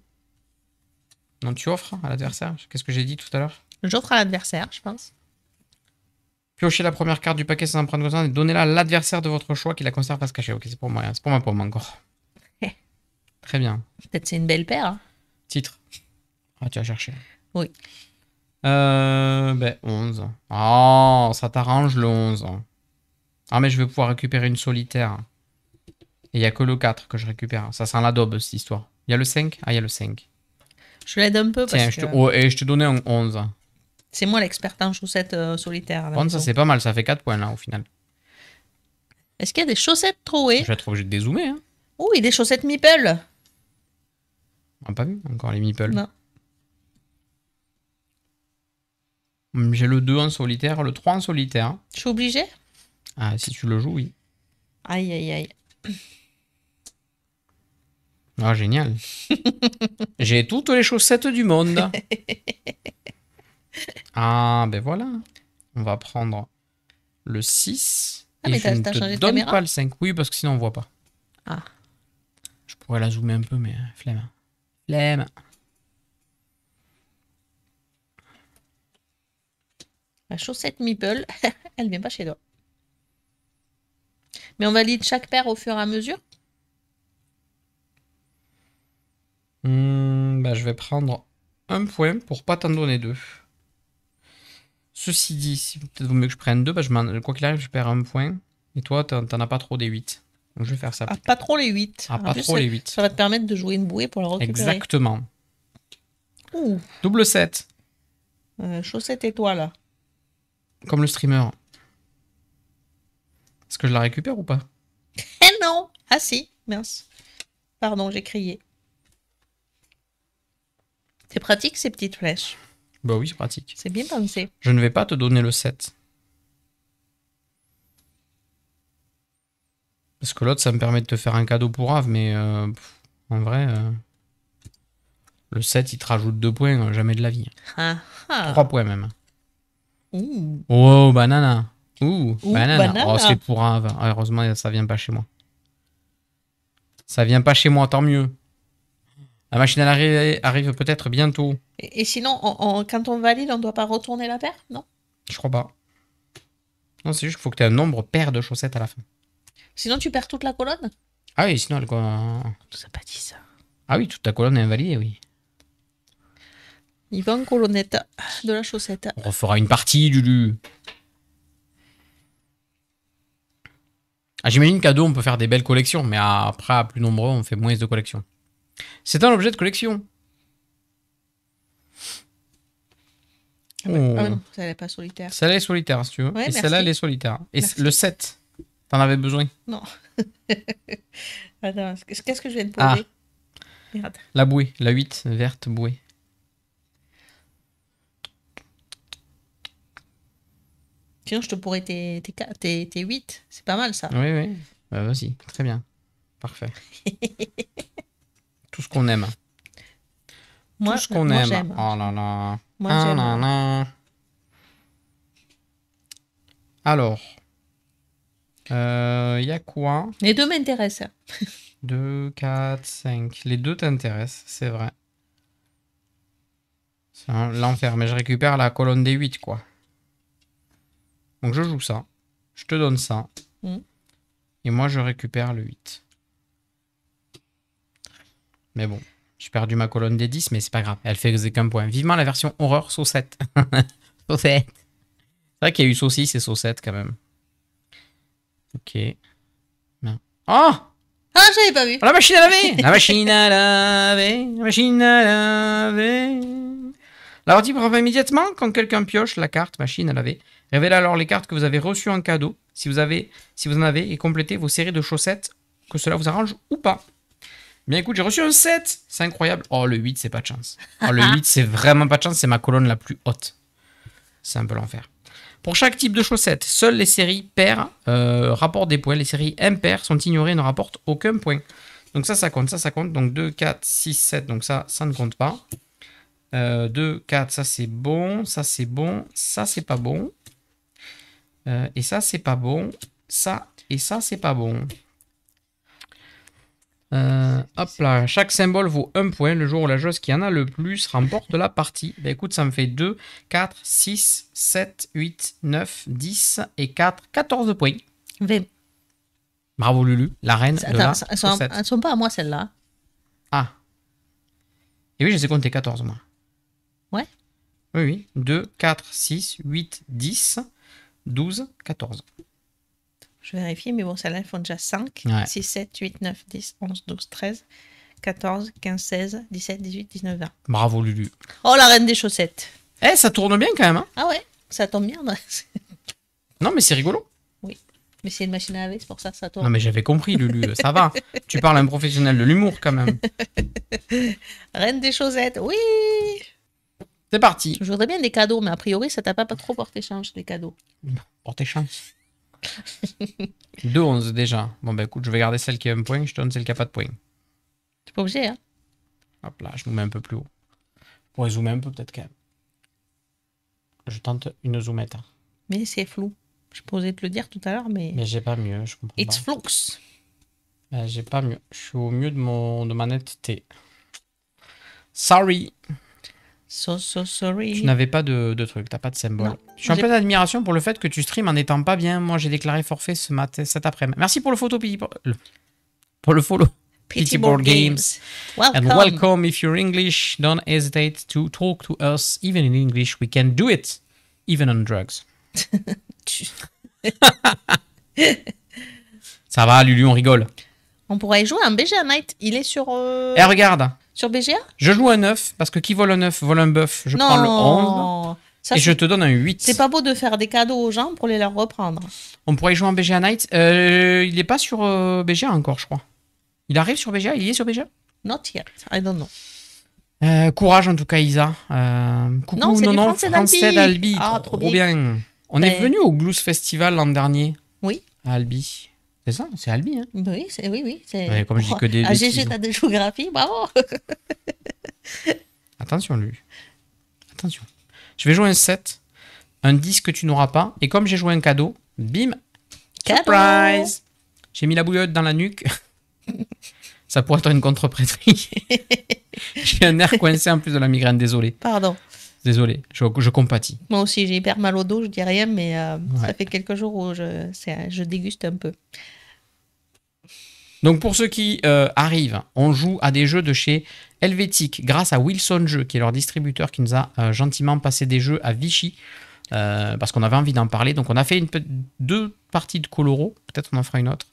Non, tu offres à l'adversaire. Qu'est-ce que j'ai dit tout à l'heure? J'offre à l'adversaire, je pense. Piochez la première carte du paquet sans en prendre conscience et donnez-la à l'adversaire de votre choix qui la conserve à se cacher. Ok, c'est pour moi. C'est pour ma pomme encore. Très bien. Peut-être c'est une belle paire. Hein. Titre. Ah, tu as cherché. Oui. Ben, 11. Oh, ça t'arrange le 11. Ah, mais je vais pouvoir récupérer une solitaire. Et il n'y a que le 4 que je récupère. Ça sent la daube, cette histoire. Il y a le 5? Ah, il y a le 5. Je l'aide un peu parce Tiens, que et je te donnais un 11. c'est moi l'experte en chaussettes solitaires. à la Par contre, ça maison. c'est pas mal. Ça fait 4 points là au final. Est-ce qu'il y a des chaussettes trouées? Je vais être obligé de dézoomer. Hein. Oui, des chaussettes Meeple. On n'a pas vu encore les meeples. Non. J'ai le 2 en solitaire, le 3 en solitaire. Je suis obligée? Ah, si tu le joues, oui. Aïe, aïe, aïe. Ah, génial. J'ai toutes les chaussettes du monde. Ah, ben voilà. On va prendre le 6. Ah, et mais je t'as ne changé te de donne caméra? pas le 5. Oui, parce que sinon on voit pas. Ah. Je pourrais la zoomer un peu, mais flemme. Flemme. La chaussette Meeple, elle vient pas chez toi. Mais on valide chaque paire au fur et à mesure? Bah, je vais prendre un point pour pas t'en donner 2. Ceci dit, si peut-être vaut mieux que je prenne 2, bah, quoi qu'il arrive, je perds un point. Et toi, t'en as pas trop des 8. Donc je vais faire ça. Ah, pas trop les 8. Ah, pas trop les 8. Ça va te permettre de jouer une bouée pour la récupérer. Exactement. Ouh. Double 7. Chaussette étoile. Comme le streamer. Est-ce que je la récupère ou pas? Eh non! Ah si, mince. Pardon, j'ai crié. C'est pratique ces petites flèches. Bah oui, c'est pratique. C'est bien pensé. Je ne vais pas te donner le 7. Parce que l'autre, ça me permet de te faire un cadeau pour Ave, mais en vrai, le 7, il te rajoute 2 points, jamais de la vie. Ah, ah. 3 points même. Ouh. Oh, banana. Ouh, Ouh, banana. banana. Oh, c'est pour Ave. Ah, heureusement, ça vient pas chez moi. Ça vient pas chez moi, tant mieux. La machine arrive peut-être bientôt. Et sinon, quand on valide, on ne doit pas retourner la paire? Non? Je crois pas. Non, c'est juste qu'il faut que tu aies un nombre pair de chaussettes à la fin. Sinon, tu perds toute la colonne. Ah oui, sinon elle quoi. Ça n'a pas dit ça. Ah oui, toute ta colonne est invalidée, oui. Il va en colonnette de la chaussette. On refera une partie, Lulu. Ah, j'imagine cadeau, on peut faire des belles collections, mais après, à plus nombreux, on fait moins de collections. C'est un objet de collection. Ah, bah, ah non, ça n'est pas solitaire. Celle-là est solitaire, si tu veux. Ouais, et celle-là, merci. elle est solitaire. Et Merci. le 7, t'en avais besoin. Non. Attends, qu'est-ce que je viens de Ah. poser? Merde. La bouée, la 8, verte bouée. Sinon, je te pourrais tes 8. C'est pas mal, ça. Oui, oui. Bah, vas-y, très bien. Parfait. Tout ce qu'on aime. Moi, Tout ce qu'on moi, aime. j'aime. Oh là là. Moi, Ah j'aime. là là. Alors. Il y a quoi? Les deux m'intéressent. 2, 4, 5. Les deux t'intéressent, c'est vrai. C'est l'enfer, mais je récupère la colonne des 8, quoi. Donc je joue ça. Je te donne ça. Et moi, je récupère le 8. Mais bon, j'ai perdu ma colonne des 10, mais c'est pas grave. Elle fait qu'un point. Vivement la version horreur saucette. Saucette. C'est vrai qu'il y a eu saucisse et saucette quand même. Ok. Bien. Oh! Ah, j'avais pas vu. La machine à laver! La machine à laver! La machine à laver! L'ordi prend immédiatement quand quelqu'un pioche la carte machine à laver. Révélez alors les cartes que vous avez reçues en cadeau, si vous en avez, et complétez vos séries de chaussettes, que cela vous arrange ou pas. Bien écoute, j'ai reçu un 7. C'est incroyable. Oh, le 8, c'est pas de chance. Oh, le 8, c'est vraiment pas de chance. C'est ma colonne la plus haute. C'est un peu l'enfer. Pour chaque type de chaussettes, seules les séries paires rapportent des points. Les séries impaires sont ignorées et ne rapportent aucun point. Donc ça compte, ça compte. Donc 2, 4, 6, 7. Donc ça ne compte pas. 2, 4, ça c'est bon. Ça c'est bon. Ça c'est pas bon. Et ça c'est pas bon. Ça et ça c'est pas bon. Hop là, chaque symbole vaut 1 point. Le jour où la joueuse qui en a le plus remporte la partie. Ben écoute, ça me fait 2, 4, 6, 7, 8, 9, 10 et 4, 14 points. 20. Bravo Lulu, la reine de la chaussette. Elles sont pas à moi, celles-là. Ah. Et oui, je les ai comptées 14 moi. Ouais. Oui, oui. 2, 4, 6, 8, 10, 12, 14. Je vais vérifier, mais bon, celles-là, elles font déjà 5, Ouais. 6, 7, 8, 9, 10, 11, 12, 13, 14, 15, 16, 17, 18, 19, 20. Bravo Lulu. Oh, la reine des chaussettes. Eh, ça tourne bien quand même. Hein. Ah ouais, ça tombe bien. Non, mais c'est rigolo. Mais c'est une machine à laver, c'est pour ça que ça tourne. Non, mais j'avais compris Lulu, ça va. Tu parles à un professionnel de l'humour quand même. Reine des chaussettes, oui. C'est parti. Je voudrais bien des cadeaux, mais a priori, ça t'a pas trop porté chance, les cadeaux. Portez chance. 2, 11 déjà. Bon, bah écoute, je vais garder celle qui a un point, je te donne celle qui a pas de point. C'est pas obligé, hein. Hop là, je nous mets un peu plus haut. Je pourrais zoomer un peu peut-être quand même. Je tente une zoomette. Mais c'est flou. Je posais te le dire tout à l'heure, mais. Mais j'ai pas mieux, je comprends It's pas. flux. J'ai pas mieux. Je suis au mieux de ma netteté. Sorry. So sorry. Tu n'avais pas de truc, t'as pas de symbole. Non, Je suis en j'ai- pleine admiration pour le fait que tu stream en n'étant pas bien. Moi, j'ai déclaré forfait cet après-midi. Merci pour le photo, pour le follow. Petit Board Games. Welcome. And welcome. If you're English, don't hesitate to talk to us. Even in English, we can do it. Even on drugs. Ça va, Lulu, on rigole. On pourrait y jouer un BGA Night. Il est sur, Eh, regarde. sur BGA. Je joue un 9 parce que qui vole un 9 vole un bœuf. Je prends le 11 Ça, et je te donne un 8. c'est pas beau de faire des cadeaux aux gens pour les leur reprendre. On pourrait y jouer en BGA Night. Il n'est pas sur BGA encore, je crois. Il arrive sur BGA? Il y est sur BGA? Not yet. I don't know. Courage en tout cas, Isa. Coucou, Non, c'est du Français Français d'Albi. Ah, trop trop bien. On est Ben- venu au Glues Festival l'an dernier. Oui. À Albi. C'est ça? C'est Albi, hein? Oui, oui. C'est... Ouais, comme je dis que des Ah, bêtises. GG, t'as des géographies, bravo. Attention, lui. Attention. Je vais jouer un 7. Un 10 que tu n'auras pas. Et comme j'ai joué un cadeau, bim. Cadeau. Surprise. J'ai mis la bouillotte dans la nuque. Ça pourrait être une contre-prêtrise. J'ai un air coincé en plus de la migraine, désolé. Pardon. Désolé, je compatis. Moi aussi, j'ai hyper mal au dos, je dis rien, mais Ouais. ça fait quelques jours où je déguste un peu. Donc pour ceux qui arrivent, on joue à des jeux de chez Helvétique grâce à Wilson Jeux, qui est leur distributeur qui nous a gentiment passé des jeux à Vichy, parce qu'on avait envie d'en parler. Donc on a fait 2 parties de Coloro, peut-être on en fera une autre.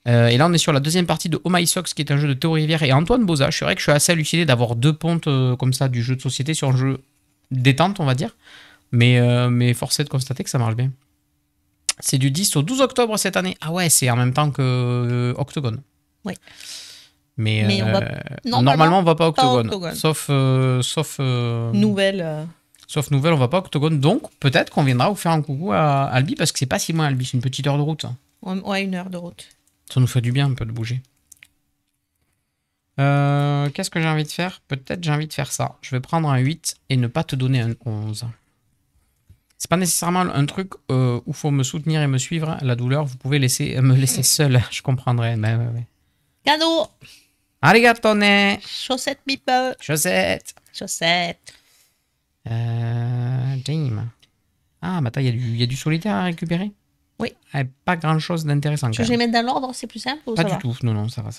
Et là on est sur la deuxième partie de Oh My Socks, qui est un jeu de Théo Rivière et Antoine Boza. Je suis vrai que je suis assez halluciné d'avoir 2 pontes comme ça du jeu de société sur un jeu détente, on va dire. Mais force est de constater que ça marche bien. C'est du 10 au 12 octobre cette année. Ah ouais, c'est en même temps que Octogone. Oui. Mais on va normalement, on va pas à Octogone. Octogone. Sauf Nouvelle. sauf nouvelle, on va pas à Octogone. Donc, peut-être qu'on viendra vous faire un coucou à Albi, parce que c'est pas si loin, Albi. C'est une petite heure de route. Ouais, 1 heure de route. Ça nous fait du bien un peu de bouger. Qu'est-ce que j'ai envie de faire? Peut-être j'ai envie de faire ça. Je vais prendre un 8 et ne pas te donner un 11. C'est pas nécessairement un truc où il faut me soutenir et me suivre. La douleur, vous pouvez me laisser seul. Je comprendrai. Ouais. Cadeau. Arigatone. Chaussettes people. Chaussettes. Chaussettes. Jim. Ah, mais attends, il y a du solitaire à récupérer? Oui. Ah, pas grand-chose d'intéressant. Tu veux que je les mette dans l'ordre, c'est plus simple ou Pas ça du va? tout. Non, ça va.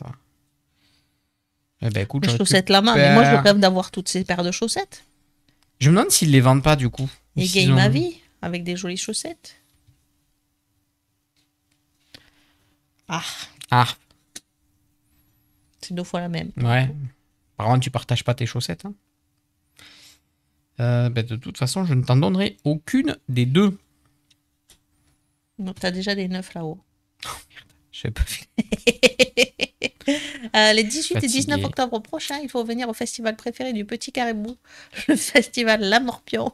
Eh ben, écoute, Les je chaussettes la main, mais moi je rêve d'avoir toutes ces paires de chaussettes. Je me demande s'ils les vendent pas du coup. Ou Et s'ils Game ont- ma vie, avec des jolies chaussettes. Ah, Ah, c'est 2 fois la même. ouais. Par contre, tu partages pas tes chaussettes. Hein. Ben, de toute façon, je ne t'en donnerai aucune des 2. Donc t'as déjà des 9 là-haut. Je sais pas. Les 18 et 19 Fatigué. octobre prochains, il faut venir au festival préféré du Petit Caribou, le festival La Morpion,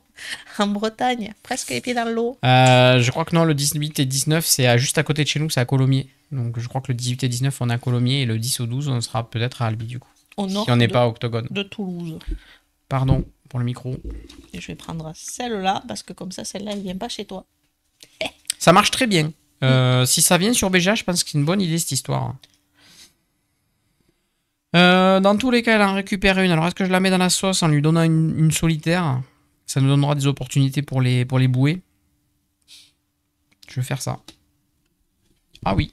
en Bretagne, presque les pieds dans l'eau. Je crois que non, le 18 et 19, c'est juste à côté de chez nous, c'est à Colomiers. Donc je crois que le 18 et 19, on est à Colomiers et le 10 au 12, on sera peut-être à Albi du coup. Au nord Si on n'est pas à Octogone. de Toulouse. Pardon pour le micro. Et je vais prendre celle-là, parce que comme ça, celle-là, elle vient pas chez toi. Ça marche très bien. Si ça vient sur BGA, je pense que c'est une bonne idée cette histoire. Dans tous les cas, elle en récupère une. Alors, est-ce que je la mets dans la sauce en lui donnant une solitaire? Ça nous donnera des opportunités pour les bouées. Je vais faire ça. Ah oui.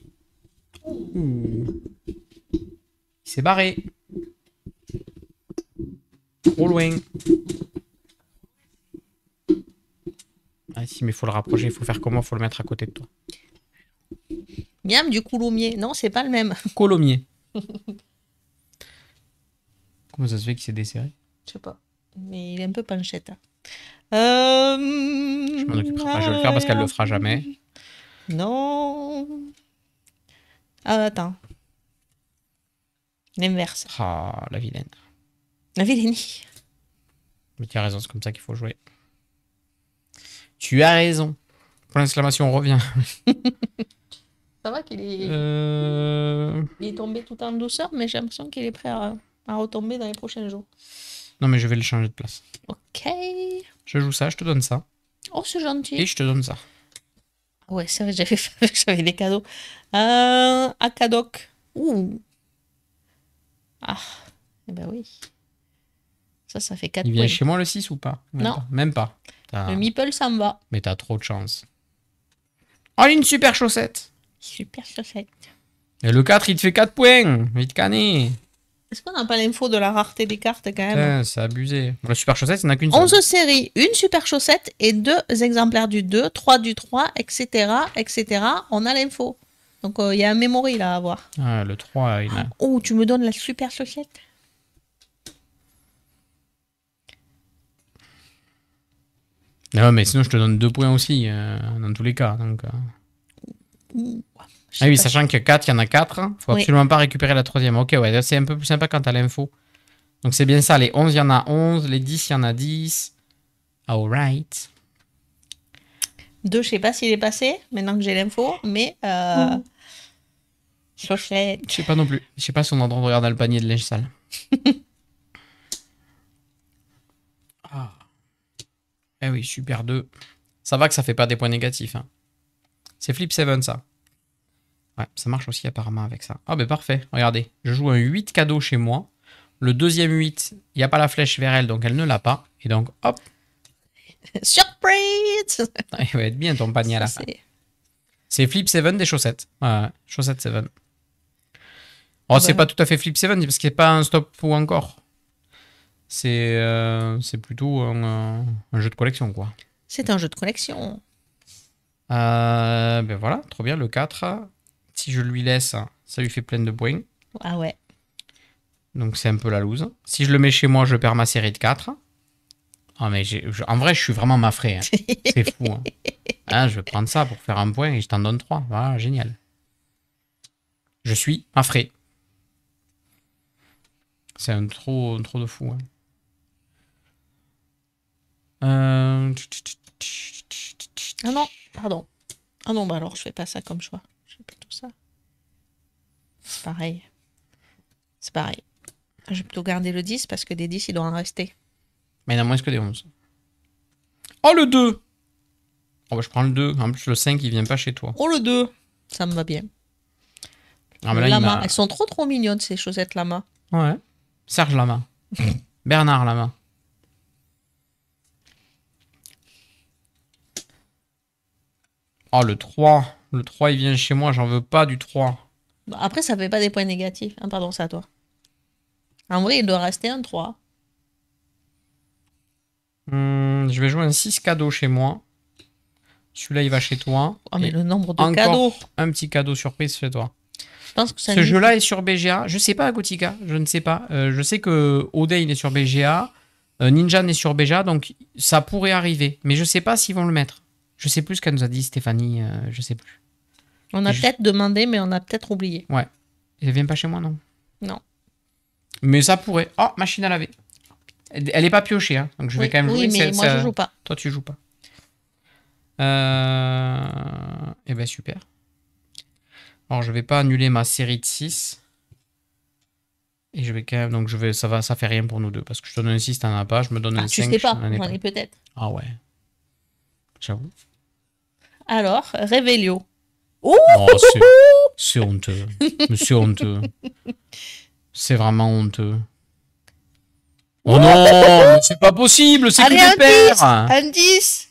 Ouh. Il s'est barré. Trop loin. Ah si, mais il faut le rapprocher. Il faut faire comment? Il faut le mettre à côté de toi. Miam du coulommiers. Non, c'est pas le même. Colomiers. Comment ça se fait qu'il s'est desserré? Je sais pas. Mais il est un peu panchette. Je m'en occuperai pas. Je vais le faire parce qu'elle le fera jamais. Non. Ah, attends. L'inverse. Ah, la vilaine. La vilainie. Mais tu as raison, c'est comme ça qu'il faut jouer. Tu as raison. Pour l'exclamation, on revient. Ça va qu'il est... Euh... il est tombé tout en douceur, mais j'ai l'impression qu'il est prêt à retomber dans les prochains jours. Non, mais je vais le changer de place. Ok. Je joue ça, je te donne ça. Oh, c'est gentil. Et je te donne ça. Ouais, c'est vrai, j'avais des cadeaux. À Cadoc. Ouh. Ah, eh ben oui. Ça fait 4 Il vient points. chez moi le 6 ou pas? Non. Même pas. T'as- Le meeple, ça me va. Mais t'as trop de chance. Oh, une super chaussette. Super chaussette. Et le 4, il te fait 4 points. Vite cané. Est-ce qu'on n'a pas l'info de la rareté des cartes quand même? Putain, c'est abusé. La super chaussette, il n'y en a qu'une seule. 11 séries, une super chaussette et 2 exemplaires du 2, 3 du 3, etc. etc. On a l'info. Donc il y a un memory là à avoir. Ah, le 3, il a... Oh, tu me donnes la super chaussette? Non, mais sinon, je te donne 2 points aussi, dans tous les cas. Donc, Ouh, je Ah oui, sais pas. sachant qu'il y a 4, il y en a 4. Faut Oui. absolument pas récupérer la troisième. Ok, ouais, c'est un peu plus sympa quand t'as l'info. Donc c'est bien ça, les 11, il y en a 11. Les 10, il y en a 10. Alright. 2, je sais pas s'il est passé, maintenant que j'ai l'info, mais chaussette. Je sais pas non plus. Je sais pas si on entend regarder dans le panier de linge sale. Ah. Eh oui, super 2. Ça va que ça fait pas des points négatifs. Hein. C'est Flip 7 ça. Ouais, ça marche aussi apparemment avec ça. Ah ben parfait, regardez. Je joue un 8 cadeaux chez moi. Le deuxième 8, il n'y a pas la flèche vers elle, donc elle ne l'a pas. Et donc, hop, Surprise! il va être bien ton panier à la Ça, fin. c'est- C'est flip 7 des chaussettes. Ouais, chaussettes 7. Oh, c'est Ouais. pas tout à fait flip 7 parce qu'il n'y a pas un stop ou encore. C'est plutôt un jeu de collection, quoi. C'est un jeu de collection. Ben voilà, trop bien, le 4. Si je lui laisse, ça lui fait plein de points. Ah ouais. Donc c'est un peu la loose. Si je le mets chez moi, je perds ma série de 4. Ah, mais en vrai, je suis vraiment mafré. Hein. C'est fou. Hein. Hein, je vais prendre ça pour faire un point et je t'en donne 3. Voilà, génial. Je suis mafré. C'est un trop de fou. Hein. Ah non, pardon. Ah non, bah alors je fais pas ça comme choix. Je fais plutôt ça. C'est pareil. C'est pareil. Je vais plutôt garder le 10 parce que des 10, il doit en rester. Mais il y en a moins que des 11. Oh, le 2! Oh, bah, je prends le 2. En plus, le 5, il vient pas chez toi. Oh le 2! Ça me va bien. Ah, mais Le là, il lama. m'a... Elles sont trop mignonnes ces chaussettes lama. Ouais. Serge Lama. Bernard Lama. Oh, le 3. Le 3, il vient chez moi. J'en veux pas du 3. Bah, après, ça fait pas des points négatifs. Hein, pardon, c'est à toi. En vrai, il doit rester un 3. Je vais jouer un 6 cadeau chez moi. Celui-là, il va chez toi. Oh, mais Et le nombre de encore cadeaux. un petit cadeau surprise chez toi. Je pense que ça Ce jeu-là est sur BGA. Je sais pas, Gothica. Je ne sais pas. Je sais que Odein est sur BGA. Ninja est sur BGA. Donc, ça pourrait arriver. Mais je sais pas s'ils vont le mettre. Je sais plus ce qu'elle nous a dit, Stéphanie. Je sais plus. On a Je- peut-être demandé, mais on a peut-être oublié. Ouais. Elle vient pas chez moi, non? Non. Mais ça pourrait. Oh, machine à laver. Elle est pas piochée, hein. Donc je vais Oui, quand même jouer. oui, mais moi, je joue pas. Toi, tu joues pas. Eh ben super. Alors je vais pas annuler ma série de 6. Et je vais quand même. Donc ça fait rien pour nous deux. Parce que je te donne un 6, t'en as pas. Je me donne Ah, un tu 5. sais pas, je n'en ai j'en ai peut-être. Ah ouais. J'avoue. Alors, Revelio. Oh, c'est honteux. Mais c'est honteux. C'est vraiment honteux. Oh non, mais c'est pas possible, c'est que Allez, des paires. Un 10.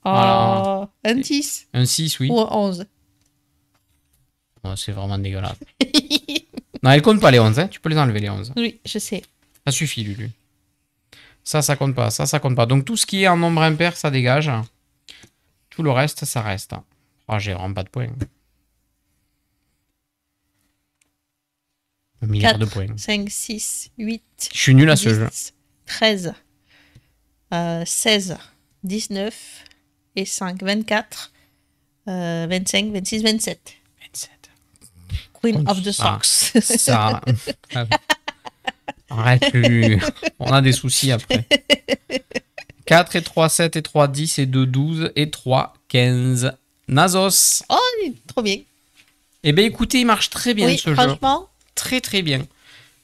Oh, Voilà. un 10. Un 6, oui. Ou un 11. Oh, c'est vraiment dégueulasse. Non, elle compte pas les 11, hein. Tu peux les enlever les 11. Oui, je sais. Ça suffit, Lulu. Ça compte pas. Ça compte pas. Donc tout ce qui est en nombre impair, ça dégage. Tout le reste, ça reste. Oh, j'ai vraiment pas de points. Un milliard de 4, points. 5, 6, 8, Je suis nul à ce jeu. 13, 16, 19 et 5, 24, 25, 26, 27. 27. Queen Oh, of the ça. Socks. Ça. Arrête, Lulu. On a des soucis après. 4 et 3, 7 et 3, 10 et 2, 12 et 3, 15. Nazos. Oh, trop bien. Eh bien, écoutez, il marche très bien Oui, ce jeu. franchement, Très, très bien.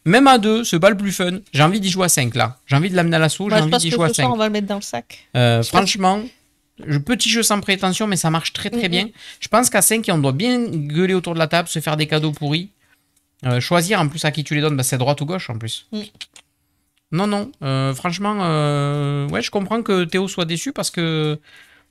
Même à 2, c'est pas le plus fun. J'ai envie d'y jouer à 5 là. J'ai envie de l'amener à l'assaut, moi, j'ai je envie pense d'y que jouer à ce soir, 5. on va le mettre dans le sac. Franchement, petit jeu sans prétention, mais ça marche très très bien. Je pense qu'à 5, on doit bien gueuler autour de la table, se faire des cadeaux pourris. Choisir en plus à qui tu les donnes, bah, c'est droite ou gauche en plus. Mm. Non, franchement, ouais, je comprends que Théo soit déçu parce que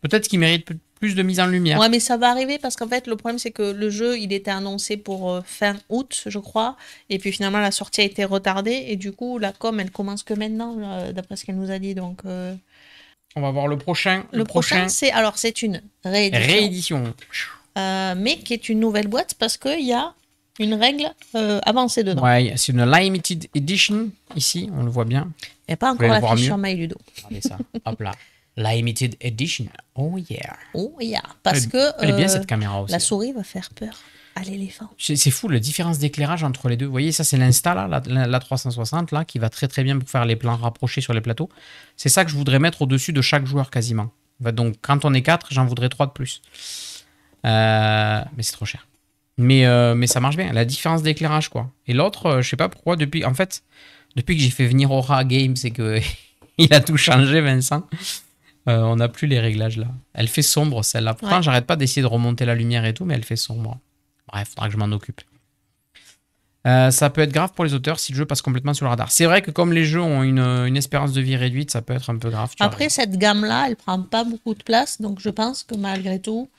peut-être qu'il mérite plus de mise en lumière. Ouais, mais ça va arriver parce qu'en fait, le problème, c'est que le jeu, il était annoncé pour fin août, je crois. Et puis finalement, la sortie a été retardée. Et du coup, la com, elle commence que maintenant, là, d'après ce qu'elle nous a dit. Donc, On va voir le prochain. le prochain, c'est une réédition. Réédition. Mais qui est une nouvelle boîte parce qu'il y a une règle avancée dedans. Ouais, c'est une limited edition ici, on le voit bien. Il n'y a pas voulez encore le voir l'affiche mieux sur MyLudo. Regardez ça. Hop là. Limited edition. Oh yeah. Oh, yeah. Parce Elle- que Elle est bien cette caméra aussi. la souris va faire peur à l'éléphant. C'est fou la différence d'éclairage entre les deux. Vous voyez, ça c'est l'Insta, là, la 360, là, qui va très très bien pour faire les plans rapprochés sur les plateaux. C'est ça que je voudrais mettre au-dessus de chaque joueur quasiment. Bah, donc quand on est 4, j'en voudrais 3 de plus. Mais c'est trop cher. Mais ça marche bien. La différence d'éclairage, quoi. Et l'autre, je sais pas pourquoi, depuis que j'ai fait venir Aura Games, c'est que il a tout changé, Vincent. On n'a plus les réglages là. Elle fait sombre celle-là. Pourtant, Ouais. j'arrête pas d'essayer de remonter la lumière et tout, mais elle fait sombre. Bref, faudra que je m'en occupe. Ça peut être grave pour les auteurs si le jeu passe complètement sous le radar. C'est vrai que comme les jeux ont une espérance de vie réduite, ça peut être un peu grave. Après, cette gamme-là, elle prend pas beaucoup de place, donc je pense que malgré tout,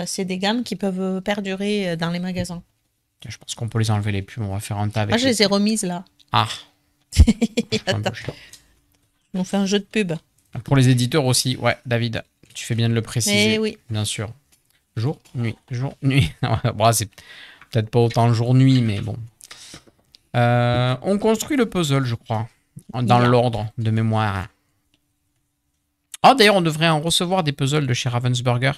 c'est des gammes qui peuvent perdurer dans les magasins. Je pense qu'on peut les enlever les pubs, on va faire un tas avec. Moi, je les ai remises là. Ah. Attends. On fait un jeu de pub. Pour les éditeurs aussi, ouais, David, tu fais bien de le préciser. Eh oui. Bien sûr. Jour, nuit, jour, nuit. Bon, c'est peut-être pas autant jour-nuit, mais bon. On construit le puzzle, je crois, dans l'ordre de mémoire. Ah, d'ailleurs, on devrait en recevoir des puzzles de chez Ravensburger.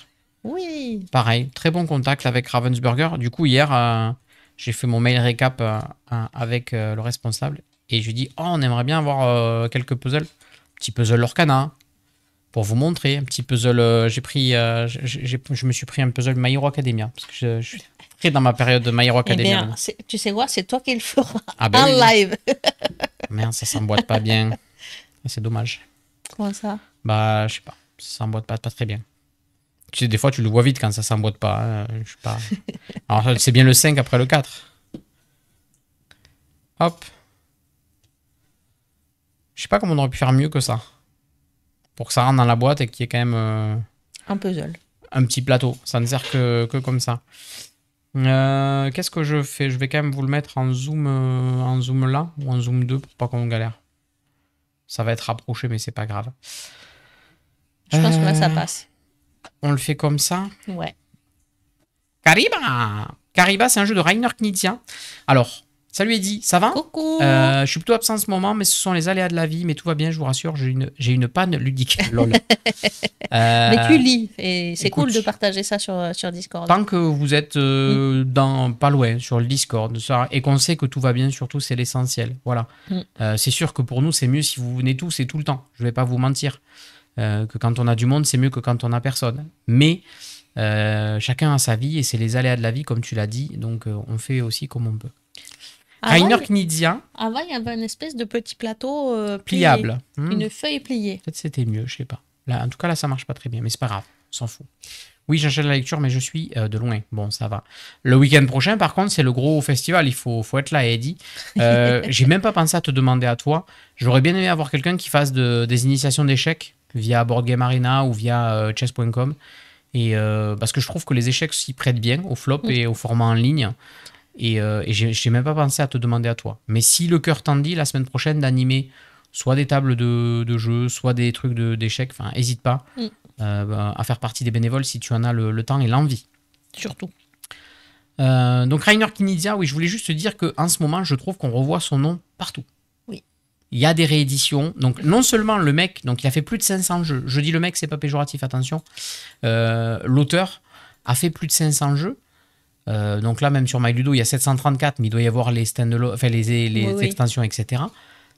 Oui. Pareil, très bon contact avec Ravensburger. Du coup, hier, j'ai fait mon mail récap avec le responsable et je lui ai dit, oh, on aimerait bien avoir quelques puzzles. Petit puzzle Lorcana, pour vous montrer. Un petit puzzle, je me suis pris un puzzle My Hero Academia, parce que je suis très dans ma période de My Hero Academia. Eh bien, tu sais quoi, c'est toi qui le feras Ben en oui. live. Merde, ça s'emboîte pas bien. C'est dommage. Comment ça? Bah, je sais pas. Ça s'emboîte pas très bien. Tu sais, des fois, tu le vois vite quand ça s'emboîte pas. Hein. Je sais pas. Alors, c'est bien le 5 après le 4. Hop. Je sais pas comment on aurait pu faire mieux que ça. Pour que ça rentre dans la boîte et qu'il y ait quand même un puzzle. Un petit plateau. Ça ne sert que comme ça. Qu'est-ce que je fais? Je vais quand même vous le mettre en zoom là ou en zoom 2 pour pas qu'on galère. Ça va être rapproché, mais c'est pas grave. Je pense que là, ça passe. On le fait comme ça. Ouais. Kariba! Kariba, c'est un jeu de Rainer Knizia. Alors, salut Eddy, ça va? Coucou! Je suis plutôt absent en ce moment, mais ce sont les aléas de la vie. Mais tout va bien, je vous rassure, j'ai une panne ludique. Lol. Mais tu lis, et c'est écoute, cool de partager ça sur Discord. Tant que vous êtes pas loin, sur le Discord, et qu'on sait que tout va bien, surtout, c'est l'essentiel. Voilà. C'est sûr que pour nous, c'est mieux si vous venez tous et tout le temps. Je vais pas vous mentir. Que quand on a du monde, c'est mieux que quand on a personne. Mais chacun a sa vie et c'est les aléas de la vie, comme tu l'as dit. Donc, on fait aussi comme on peut. Rainer Knizia. Avant, il y avait une espèce de petit plateau pliable. Une feuille pliée. Peut-être c'était mieux, je sais pas. Là, en tout cas, là, ça marche pas très bien, mais c'est pas grave, on s'en fout. Oui, j'achète la lecture, mais je suis de loin. Bon, ça va. Le week-end prochain, par contre, c'est le gros festival. Il faut être là, Eddy. J'ai même pas pensé à te demander à toi. J'aurais bien aimé avoir quelqu'un qui fasse des initiations d'échecs via Board Game Arena ou via chess.com. Et parce que je trouve que les échecs s'y prêtent bien au flop et au format en ligne. Et j'ai même pas pensé à te demander à toi. Mais si le cœur t'en dit, la semaine prochaine, d'animer soit des tables de jeux, soit des trucs d'échecs, enfin, n'hésite pas à faire partie des bénévoles si tu en as le temps et l'envie. Surtout. Donc Rainer Knizia, oui, je voulais juste te dire qu'en ce moment, je trouve qu'on revoit son nom partout. Oui. Il y a des rééditions. Donc non seulement le mec, donc il a fait plus de 500 jeux. Je dis le mec, c'est pas péjoratif, attention. L'auteur a fait plus de 500 jeux. Donc là, même sur MyLudo, il y a 734, mais il doit y avoir les stand-alone, enfin les extensions, etc.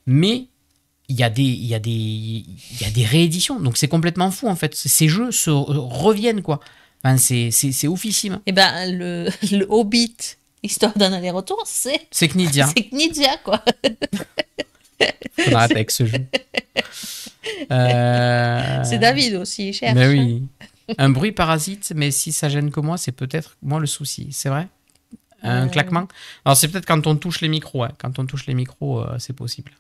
Mais il y a des rééditions, donc c'est complètement fou en fait. Ces jeux se reviennent quoi. Enfin, c'est oufissime. Et ben le Hobbit, histoire d'un aller-retour, c'est Knizia. C'est Knizia quoi. On arrête avec ce jeu. C'est David aussi, il cherche. Mais oui. Un bruit parasite, mais si ça gêne que moi, c'est peut-être moi le souci. C'est vrai? Un claquement? Alors c'est peut-être quand on touche les micros. Hein. Quand on touche les micros, c'est possible.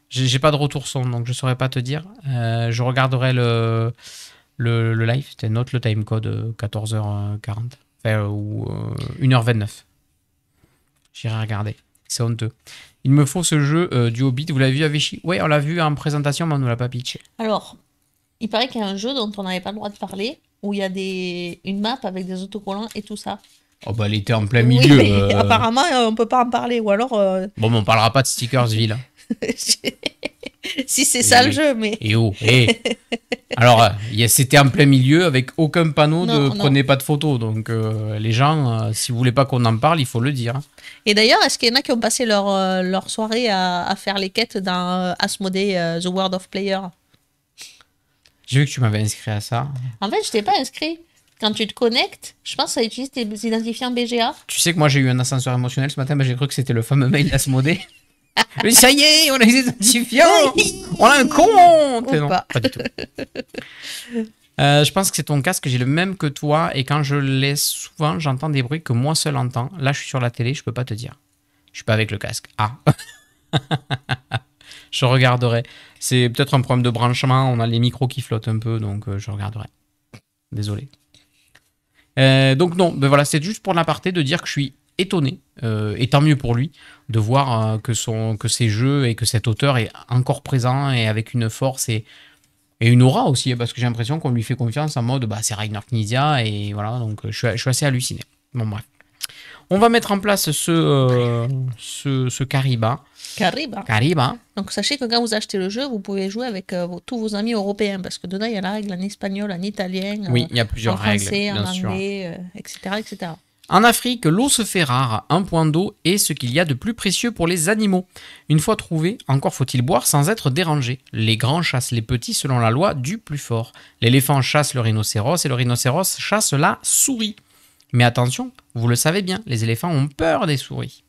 J'ai pas de retour son, donc je saurais pas te dire. Je regarderai le live. Note le timecode 14h40. Enfin, ou 1h29. J'irai regarder. C'est honteux. Il me faut ce jeu du Hobbit. Vous l'avez vu à Vichy? Oui, on l'a vu en présentation, mais on ne l'a pas pitché. Alors, il paraît qu'il y a un jeu dont on n'avait pas le droit de parler, où il y a une map avec des autocollants et tout ça. Oh bah elle était en plein milieu. Oui, apparemment, on peut pas en parler, ou alors... Bon, mais on parlera pas de Stickersville. Si c'est ça le jeu, mais... Et oh, alors, c'était en plein milieu avec aucun panneau prenez pas de photos. Donc les gens, si vous voulez pas qu'on en parle, il faut le dire. Et d'ailleurs, est-ce qu'il y en a qui ont passé leur soirée à faire les quêtes dans Asmodée, The World of Player? J'ai vu que tu m'avais inscrit à ça. En fait, je t'ai pas inscrit. Quand tu te connectes, je pense que ça utilise tes identifiants BGA. Tu sais que moi j'ai eu un ascenseur émotionnel ce matin, mais j'ai cru que c'était le fameux mail d'Asmodée. Mais ça y est, on a les identifiants. On a un compte. Non, pas du tout. Je pense que c'est ton casque, j'ai le même que toi, et quand je laisse souvent, j'entends des bruits que moi seul entends. Là, je suis sur la télé, je peux pas te dire. Je suis pas avec le casque. Ah. Je regarderai. C'est peut-être un problème de branchement. On a les micros qui flottent un peu, donc je regarderai. Désolé. Donc non, ben voilà, c'est juste pour l'aparté de dire que je suis étonné, et tant mieux pour lui, de voir que ces jeux et que cet auteur est encore présent et avec une force et une aura aussi, parce que j'ai l'impression qu'on lui fait confiance en mode bah, c'est Rainer Knizia, et voilà, donc je suis assez halluciné. Bon, bref. On va mettre en place ce Kariba. Kariba. Donc sachez que quand vous achetez le jeu, vous pouvez jouer avec tous vos amis européens, parce que dedans il y a la règle en espagnol, en italien, oui, il y a plusieurs en français, règles, en anglais, etc., etc. En Afrique, l'eau se fait rare, un point d'eau est ce qu'il y a de plus précieux pour les animaux. Une fois trouvé, encore faut-il boire sans être dérangé. Les grands chassent les petits selon la loi du plus fort. L'éléphant chasse le rhinocéros et le rhinocéros chasse la souris. Mais attention, vous le savez bien, les éléphants ont peur des souris.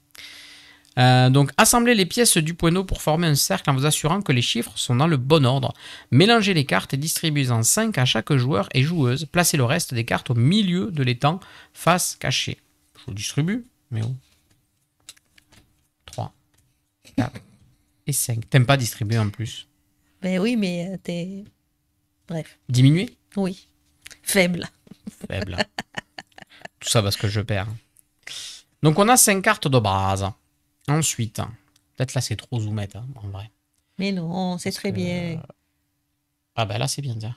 Donc, assemblez les pièces du point d'eau pour former un cercle en vous assurant que les chiffres sont dans le bon ordre. Mélangez les cartes et distribuez-en 5 à chaque joueur et joueuse. Placez le reste des cartes au milieu de l'étang, face cachée. Je vous distribue, mais oh. 3, 4 et 5. T'aimes pas distribuer en plus? Ben oui, mais t'es... Bref. Diminuer? Oui. Faible. Faible. Tout ça parce que je perds. Donc, on a 5 cartes de base. Ensuite, peut-être là c'est trop zoomette, hein, en vrai. Mais non, c'est très bien. Ah ben là c'est bien, tiens.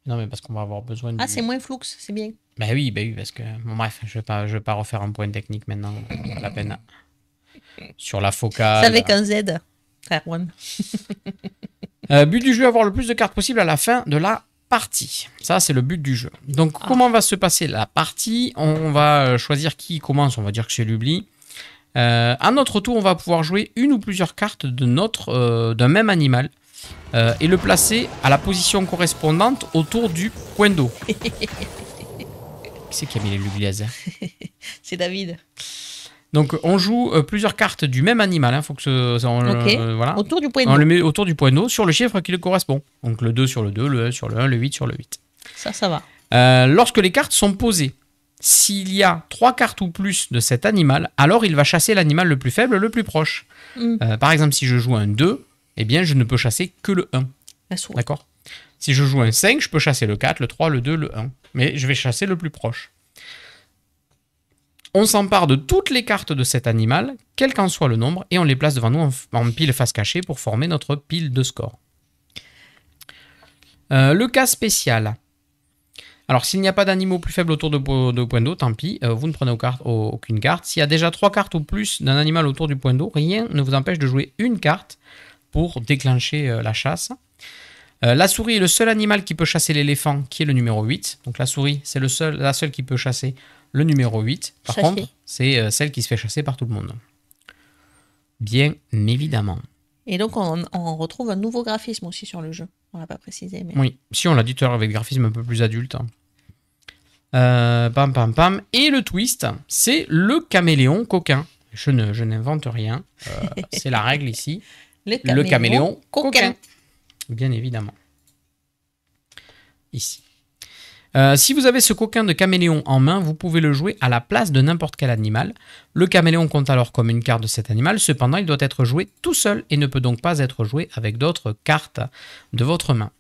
Non mais parce qu'on va avoir besoin de... Ah, c'est moins flou, c'est bien. Ben oui, parce que... Bon bref, je vais pas refaire un point technique maintenant, pas la peine. Sur la focale... C'est avec un Z, Erwan. But du jeu, avoir le plus de cartes possible à la fin de la partie. Ça, c'est le but du jeu. Donc, comment va se passer la partie? On va choisir qui commence, on va dire que c'est Lubli. À notre tour, on va pouvoir jouer une ou plusieurs cartes d'un même animal et le placer à la position correspondante autour du point d'eau. Qui c'est qui a mis les Lubli laser? C'est David. Donc, on joue plusieurs cartes du même animal. Faut que voilà. Autour du point d'eau. On le met autour du point d'eau sur le chiffre qui le correspond. Donc, le 2 sur le 2, le 1 sur le 1, le 8 sur le 8. Ça va. Lorsque les cartes sont posées, s'il y a 3 cartes ou plus de cet animal, alors il va chasser l'animal le plus faible, le plus proche. Par exemple, si je joue un 2, eh bien, je ne peux chasser que le 1. La souris. D'accord? Si je joue un 5, je peux chasser le 4, le 3, le 2, le 1. Mais je vais chasser le plus proche. On s'empare de toutes les cartes de cet animal, quel qu'en soit le nombre, et on les place devant nous en pile face cachée pour former notre pile de score. Le cas spécial. Alors, s'il n'y a pas d'animaux plus faibles autour de point d'eau, tant pis, vous ne prenez aucune carte. S'il y a déjà 3 cartes ou plus d'un animal autour du point d'eau, rien ne vous empêche de jouer une carte pour déclencher la chasse. La souris est le seul animal qui peut chasser l'éléphant, qui est le numéro 8. Donc la souris, c'est la seule qui peut chasser le numéro 8. Par contre, c'est celle qui se fait chasser par tout le monde. Bien évidemment. Et donc, on retrouve un nouveau graphisme aussi sur le jeu. On l'a pas précisé. Mais... Oui, si on l'a dit tout à l'heure avec le graphisme un peu plus adulte. Pam, pam, pam. Et le twist, c'est le caméléon coquin. Je n'invente rien. C'est la règle ici. Le caméléon coquin. Bien évidemment. Ici. Si vous avez ce coquin de caméléon en main, vous pouvez le jouer à la place de n'importe quel animal. Le caméléon compte alors comme une carte de cet animal, cependant il doit être joué tout seul et ne peut donc pas être joué avec d'autres cartes de votre main.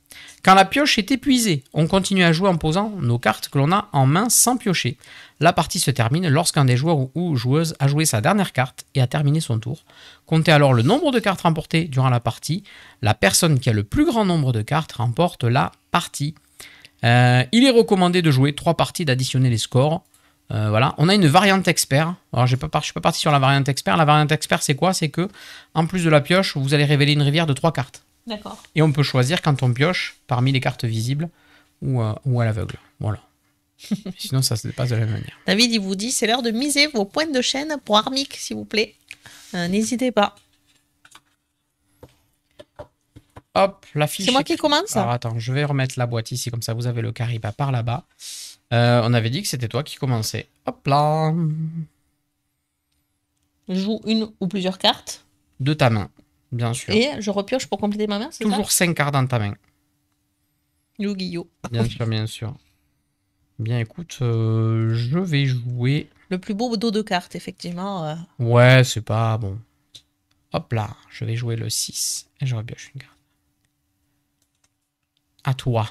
Quand la pioche est épuisée, on continue à jouer en posant nos cartes que l'on a en main sans piocher. La partie se termine lorsqu'un des joueurs ou joueuses a joué sa dernière carte et a terminé son tour. Comptez alors le nombre de cartes remportées durant la partie. La personne qui a le plus grand nombre de cartes remporte la partie. Il est recommandé de jouer 3 parties, d'additionner les scores. Voilà. On a une variante expert. Alors, je ne suis pas parti sur la variante expert. La variante expert, c'est quoi? C'est que, en plus de la pioche, vous allez révéler une rivière de 3 cartes. D'accord. Et on peut choisir quand on pioche parmi les cartes visibles ou à l'aveugle. Voilà. Sinon, ça se dépasse de la même manière. David, il vous dit, c'est l'heure de miser vos points de chaîne pour Armic, s'il vous plaît. N'hésitez pas. Hop, la fiche. C'est moi qui commence. Alors attends, je vais remettre la boîte ici, comme ça vous avez le Kariba par là-bas. On avait dit que c'était toi qui commençais. Hop là. Je joue une ou plusieurs cartes. De ta main, bien sûr. Et je repioche pour compléter ma main, c'est ça? Toujours 5 cartes dans ta main. Yu-Gi-Oh! Bien sûr, bien sûr. Bien, écoute, je vais jouer... Le plus beau dos de cartes, effectivement. Ouais, c'est pas bon. Hop là, je vais jouer le 6. Et je repioche une carte. À toi.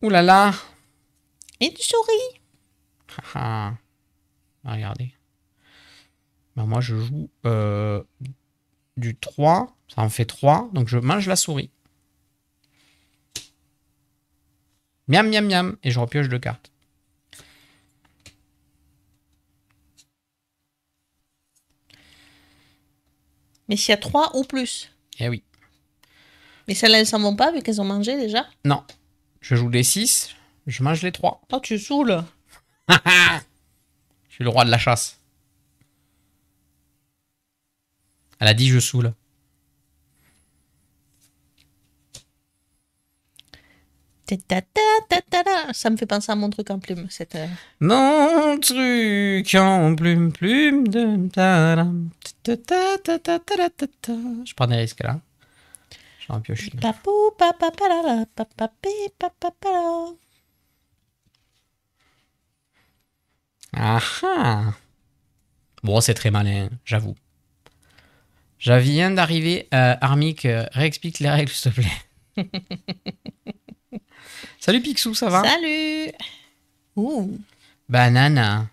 Ouh là là. Et tu souris. Ah, regardez. Ben moi, je joue du 3. Ça en fait 3. Donc, je mange la souris. Miam, miam, miam. Et je repioche 2 cartes. Mais s'il y a 3 ou plus. Eh oui. Mais celles-là, elles s'en vont pas vu qu'elles ont mangé déjà. Non. Je joue des 6. Je mange les 3. Oh, tu saoules. Je suis le roi de la chasse. Elle a dit je saoule. Ça me fait penser à mon truc en plume. Cette... Mon truc en plume, plume de... Je prends des risques là. J'en pioche une. Papou, papapalala, papapi, papapala. Ah ah. Bon, c'est très malin, j'avoue. Je viens d'arriver. Armic, réexplique les règles, s'il te plaît. Salut Picsou, ça va? Salut. Ouh. Banana.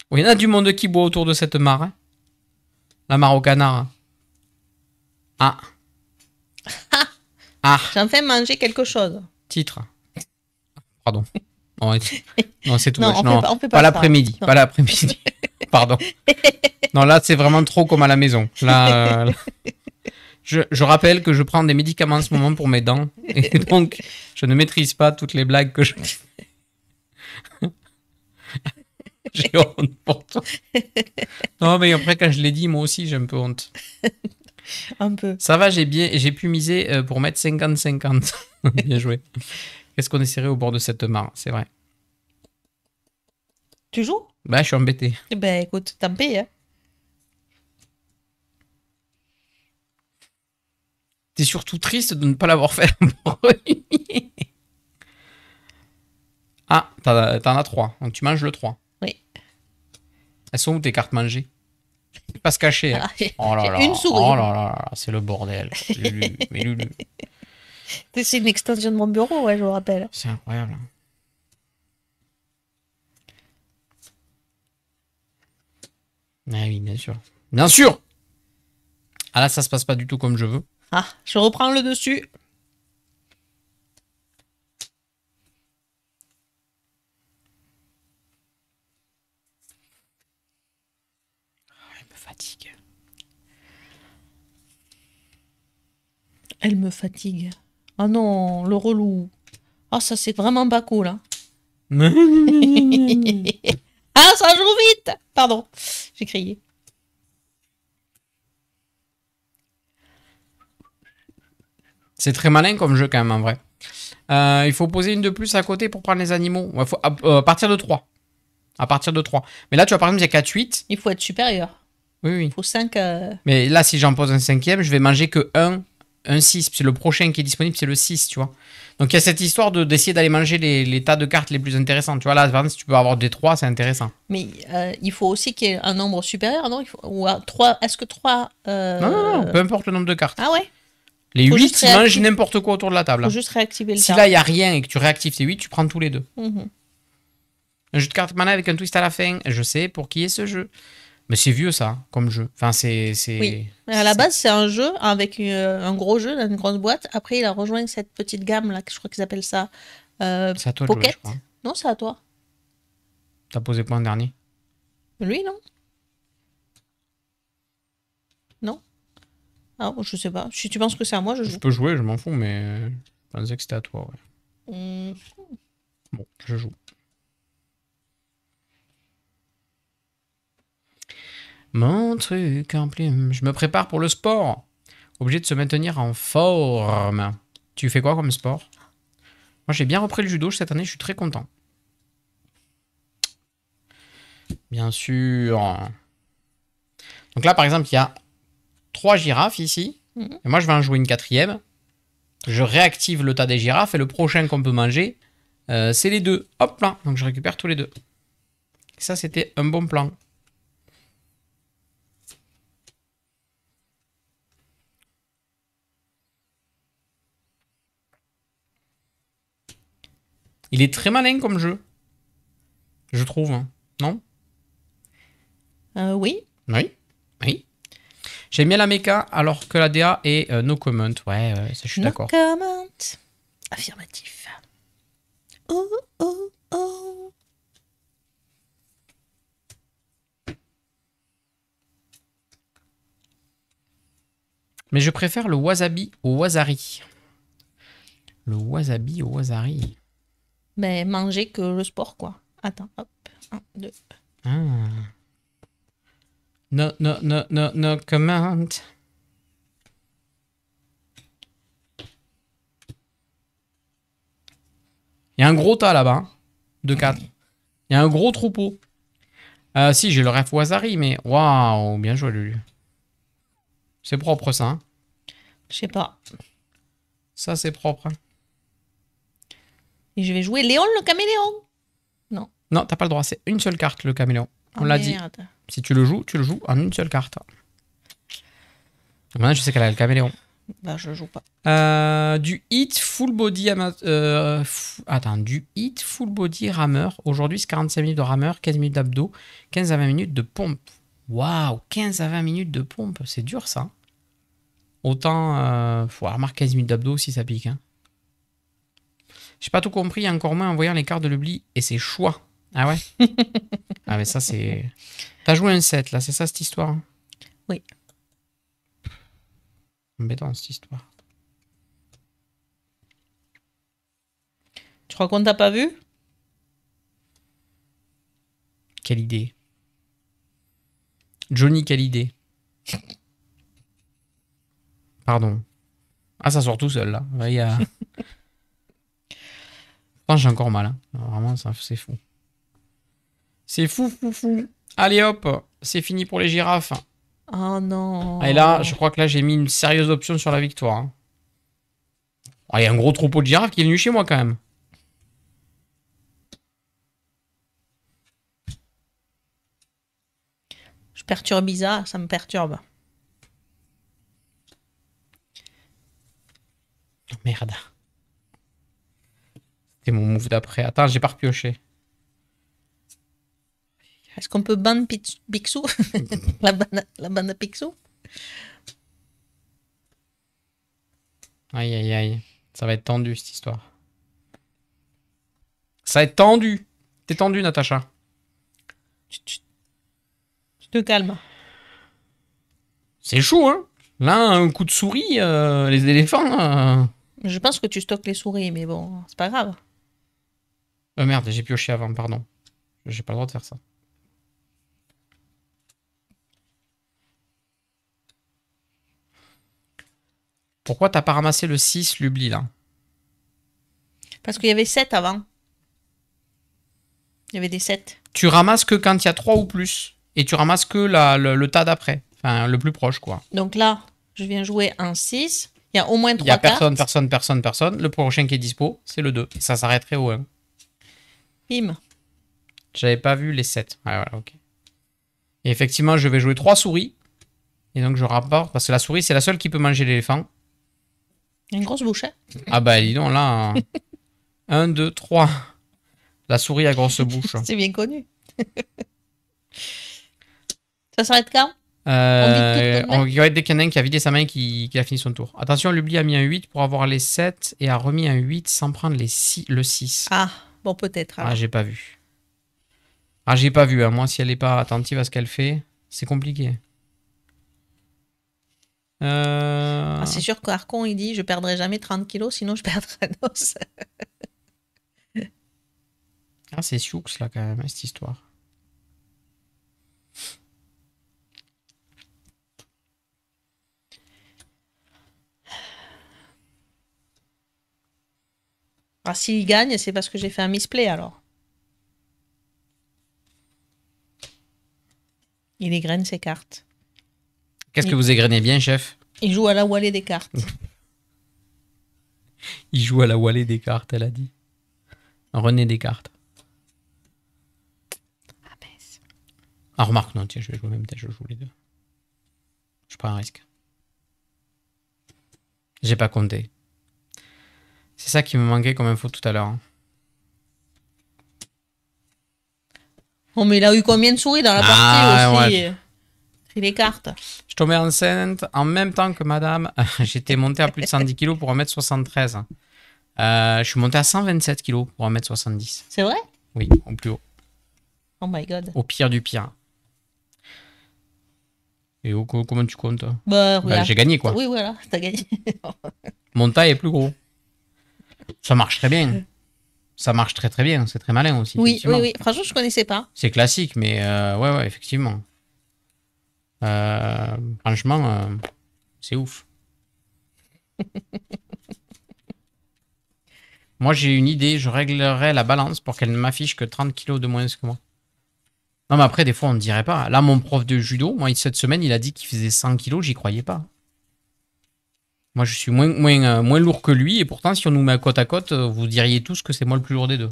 Oui, il y en a du monde qui boit autour de cette mare. Hein. La mare au canard. Ah. Ah. J'en fais manger quelque chose. Titre. Pardon. Non, c'est tout. Non, moche. on Non, fait pas pas ça. l'après-midi. Pas l'après-midi. Pardon. Non, là, c'est vraiment trop comme à la maison. Là, je rappelle que je prends des médicaments en ce moment pour mes dents. Et donc, je ne maîtrise pas toutes les blagues que je... J'ai honte pour toi. Non, mais après, quand je l'ai dit, moi aussi, j'ai un peu honte. Un peu. Ça va, j'ai pu miser pour mettre 50-50. Bien joué. Qu'est-ce qu'on est serré au bord de cette mare, c'est vrai. Tu joues? Bah, je suis embêté. Eh ben, écoute, tant pis, hein. T'es surtout triste de ne pas l'avoir fait le premier. Ah, t'en as 3. Donc tu manges le 3. Oui. Elles sont où tes cartes mangées? Pas se cacher. Hein. Ah, j'ai Oh là là. une souris. Oh là là, c'est le bordel. Lulu, mais Lulu. C'est une extension de mon bureau, ouais, je vous rappelle. C'est incroyable. Ah oui, bien sûr. Bien sûr. Ah là, ça se passe pas du tout comme je veux. Ah, je reprends le dessus. Elle me fatigue. Elle me fatigue. Oh non, le relou. Oh, ça, c'est vraiment pas cool, hein. Ah, ça joue vite. Pardon, j'ai crié. C'est très malin comme jeu quand même en vrai. Il faut poser une de plus à côté pour prendre les animaux. Ouais, faut, à partir de 3. À partir de 3. Mais là, tu vois, par exemple, il y a 4-8. Il faut être supérieur. Oui, oui. Il faut 5... Mais là, si j'en pose un 5e, je vais manger que un 6. C'est le prochain qui est disponible, c'est le 6, tu vois. Donc il y a cette histoire d'essayer d'aller manger les tas de cartes les plus intéressantes. Tu vois, là, par exemple, si tu peux avoir des 3, c'est intéressant. Mais il faut aussi qu'il y ait un nombre supérieur, non? Ou 3... Est-ce que 3... Non, peu importe le nombre de cartes. Ah ouais? Les Faut 8, juste ils mangent réactiver. n'importe quoi autour de la table. Faut Hein. juste réactiver le Si tas. là, il n'y a rien et que tu réactives ces 8, tu prends tous les deux. Mhm. Un jeu de cartes mana avec un twist à la fin. Je sais pour qui est ce jeu. Mais c'est vieux, ça, comme jeu. Enfin, c'est... Oui. Mais à la base, c'est un jeu avec un gros jeu dans une grosse boîte. Après, il a rejoint cette petite gamme, là, que je crois qu'ils appellent ça C'est à toi de jouer, Pocket. je crois. Non, c'est à toi. T'as posé quoi en dernier? Lui, non? Non? Ah, je sais pas. Si tu penses que c'est à moi, je Je joue. peux jouer, je m'en fous, mais je pensais que c'était à toi, ouais. Hum, Bon, je joue. Mon truc en plume. Je me prépare pour le sport. Obligé de se maintenir en forme. Tu fais quoi comme sport? Moi, j'ai bien repris le judo cette année, je suis très content. Bien sûr. Donc là, par exemple, il y a 3 girafes ici. Mhm. Et moi, je vais en jouer une 4e. Je réactive le tas des girafes et le prochain qu'on peut manger, c'est les deux. Hop là, donc je récupère tous les deux. Ça, c'était un bon plan. Il est très malin comme jeu. Je trouve, hein. Non? Oui. Oui. Oui. J'aime bien la méca alors que la DA est no comment. Ouais, ça, je suis No d'accord. comment. Affirmatif. Oh, oh, oh. Mais je préfère le wasabi au wasari. Le wasabi au wasari. Ben, manger que le sport, quoi. Attends, hop. 1, 2. Ah. No, no, no, no, no comment. Il y a un gros tas là-bas. Hein, de 4. Il y a un gros troupeau. Si, j'ai le ref wasari, mais waouh, bien joué, Lulu. C'est propre, ça. Hein. Je sais pas. Ça, c'est propre. Hein. Et je vais jouer Léon le caméléon. Non. Non, t'as pas le droit. C'est une seule carte, le caméléon. On l'a dit. Si tu le joues en une seule carte. Maintenant, je sais qu'elle a le caméléon. Bah, je joue pas. Du hit full body du hit full body rameur. Aujourd'hui, c'est 45 minutes de rameur, 15 minutes d'abdos, 15 à 20 minutes de pompe. Waouh, 15 à 20 minutes de pompe. C'est dur, ça. Autant, faut remarquer 15 minutes d'abdos si ça pique. Hein. J'ai pas tout compris, encore moins en voyant les cartes de l'oubli et ses choix. Ah ouais. Ah mais ça c'est... T'as joué un 7 là, c'est ça cette histoire? Hein. Oui. Embêtant cette histoire. Tu crois qu'on t'a pas vu? Quelle idée. Johnny, quelle idée. Pardon. Ah ça sort tout seul là. Il y a... J'ai encore mal. Hein. Vraiment, c'est fou. C'est fou, fou, fou. Allez hop, c'est fini pour les girafes. Oh non. Et là, je crois que là, j'ai mis une sérieuse option sur la victoire. Hein. Oh, il y a un gros troupeau de girafes qui est venu chez moi quand même. Je perturbe bizarre, ça me perturbe. Merde. C'est mon move d'après. Attends, j'ai pas repioché. Est-ce qu'on peut ban Picsou? la ban de Picsou? Aïe, aïe, aïe. Ça va être tendu, cette histoire. Ça va être tendu. T'es tendu, Natacha. Tu te calmes. C'est chaud, hein. Là, un coup de souris, les éléphants... Je pense que tu stockes les souris, mais bon, c'est pas grave. Merde, j'ai pioché avant, pardon. J'ai pas le droit de faire ça. Pourquoi t'as pas ramassé le 6, l'oubli, là? Parce qu'il y avait 7 avant. Il y avait des 7. Tu ramasses que quand il y a 3 ou plus. Et tu ramasses que le tas d'après. Enfin, le plus proche, quoi. Donc là, je viens jouer un 6. Il y a au moins 3 cartes. Il y a cartes. personne. Le prochain qui est dispo, c'est le 2. Et ça s'arrêterait au 1. Bim. J'avais pas vu les 7. Ouais, voilà, ok. Et effectivement, je vais jouer 3 souris. Et donc, je rapporte. Parce que la souris, c'est la seule qui peut manger l'éléphant. Une grosse bouche, hein. Ah bah, dis donc, là... 1, 2, 3. La souris à grosse bouche. C'est bien connu. Ça s'arrête quand? Il y aurait des canins qui a vidé sa main et qui a fini son tour. Attention, l'oubli a mis un 8 pour avoir les 7 et a remis un 8 sans prendre le 6. Ah, bon, peut-être. Ah, j'ai pas vu. Ah, j'ai pas vu. Hein. Moi, si elle est pas attentive à ce qu'elle fait, c'est compliqué. Ah, c'est sûr qu'Arcon, il dit je perdrai jamais 30 kilos, sinon je perdrai un os. Ah, c'est Sioux, là, quand même, cette histoire. Ah, s'il gagne, c'est parce que j'ai fait un misplay, alors. Il égrène ses cartes. Qu'est-ce que vous égrenez bien, chef? Il joue à la Wallet des cartes. Il joue à la Wallet Descartes, elle a dit. René Descartes. Ah, mince. Ah, remarque, non, tiens, je vais jouer même temps, je joue les deux. Je prends un risque. J'ai pas compté. C'est ça qui me manquait comme info tout à l'heure. Hein. Oh, mais il a eu combien de souris dans la partie aussi ouais. Trie les cartes. Je tombais enceinte en même temps que madame. J'étais monté à plus de 110 kg pour 1m73. Je suis monté à 127 kg pour 1m70. C'est vrai? Oui, au plus haut. Oh my god. Au pire du pire. Et comment tu comptes? Bah, regarde. J'ai gagné, quoi. Oui, voilà, t'as gagné. Mon taille est plus gros. Ça marche très bien. Ça marche très très bien. C'est très malin aussi. Oui, oui, oui. Franchement, je connaissais pas. C'est classique, mais ouais, effectivement. Franchement, c'est ouf. Moi, j'ai une idée. Je réglerai la balance pour qu'elle ne m'affiche que 30 kilos de moins que moi. Non, mais après, des fois, on ne dirait pas. Là, mon prof de judo, moi, cette semaine, il a dit qu'il faisait 100 kilos. J'y croyais pas. Moi, je suis moins lourd que lui. Et pourtant, si on nous met côte à côte, vous diriez tous que c'est moi le plus lourd des deux.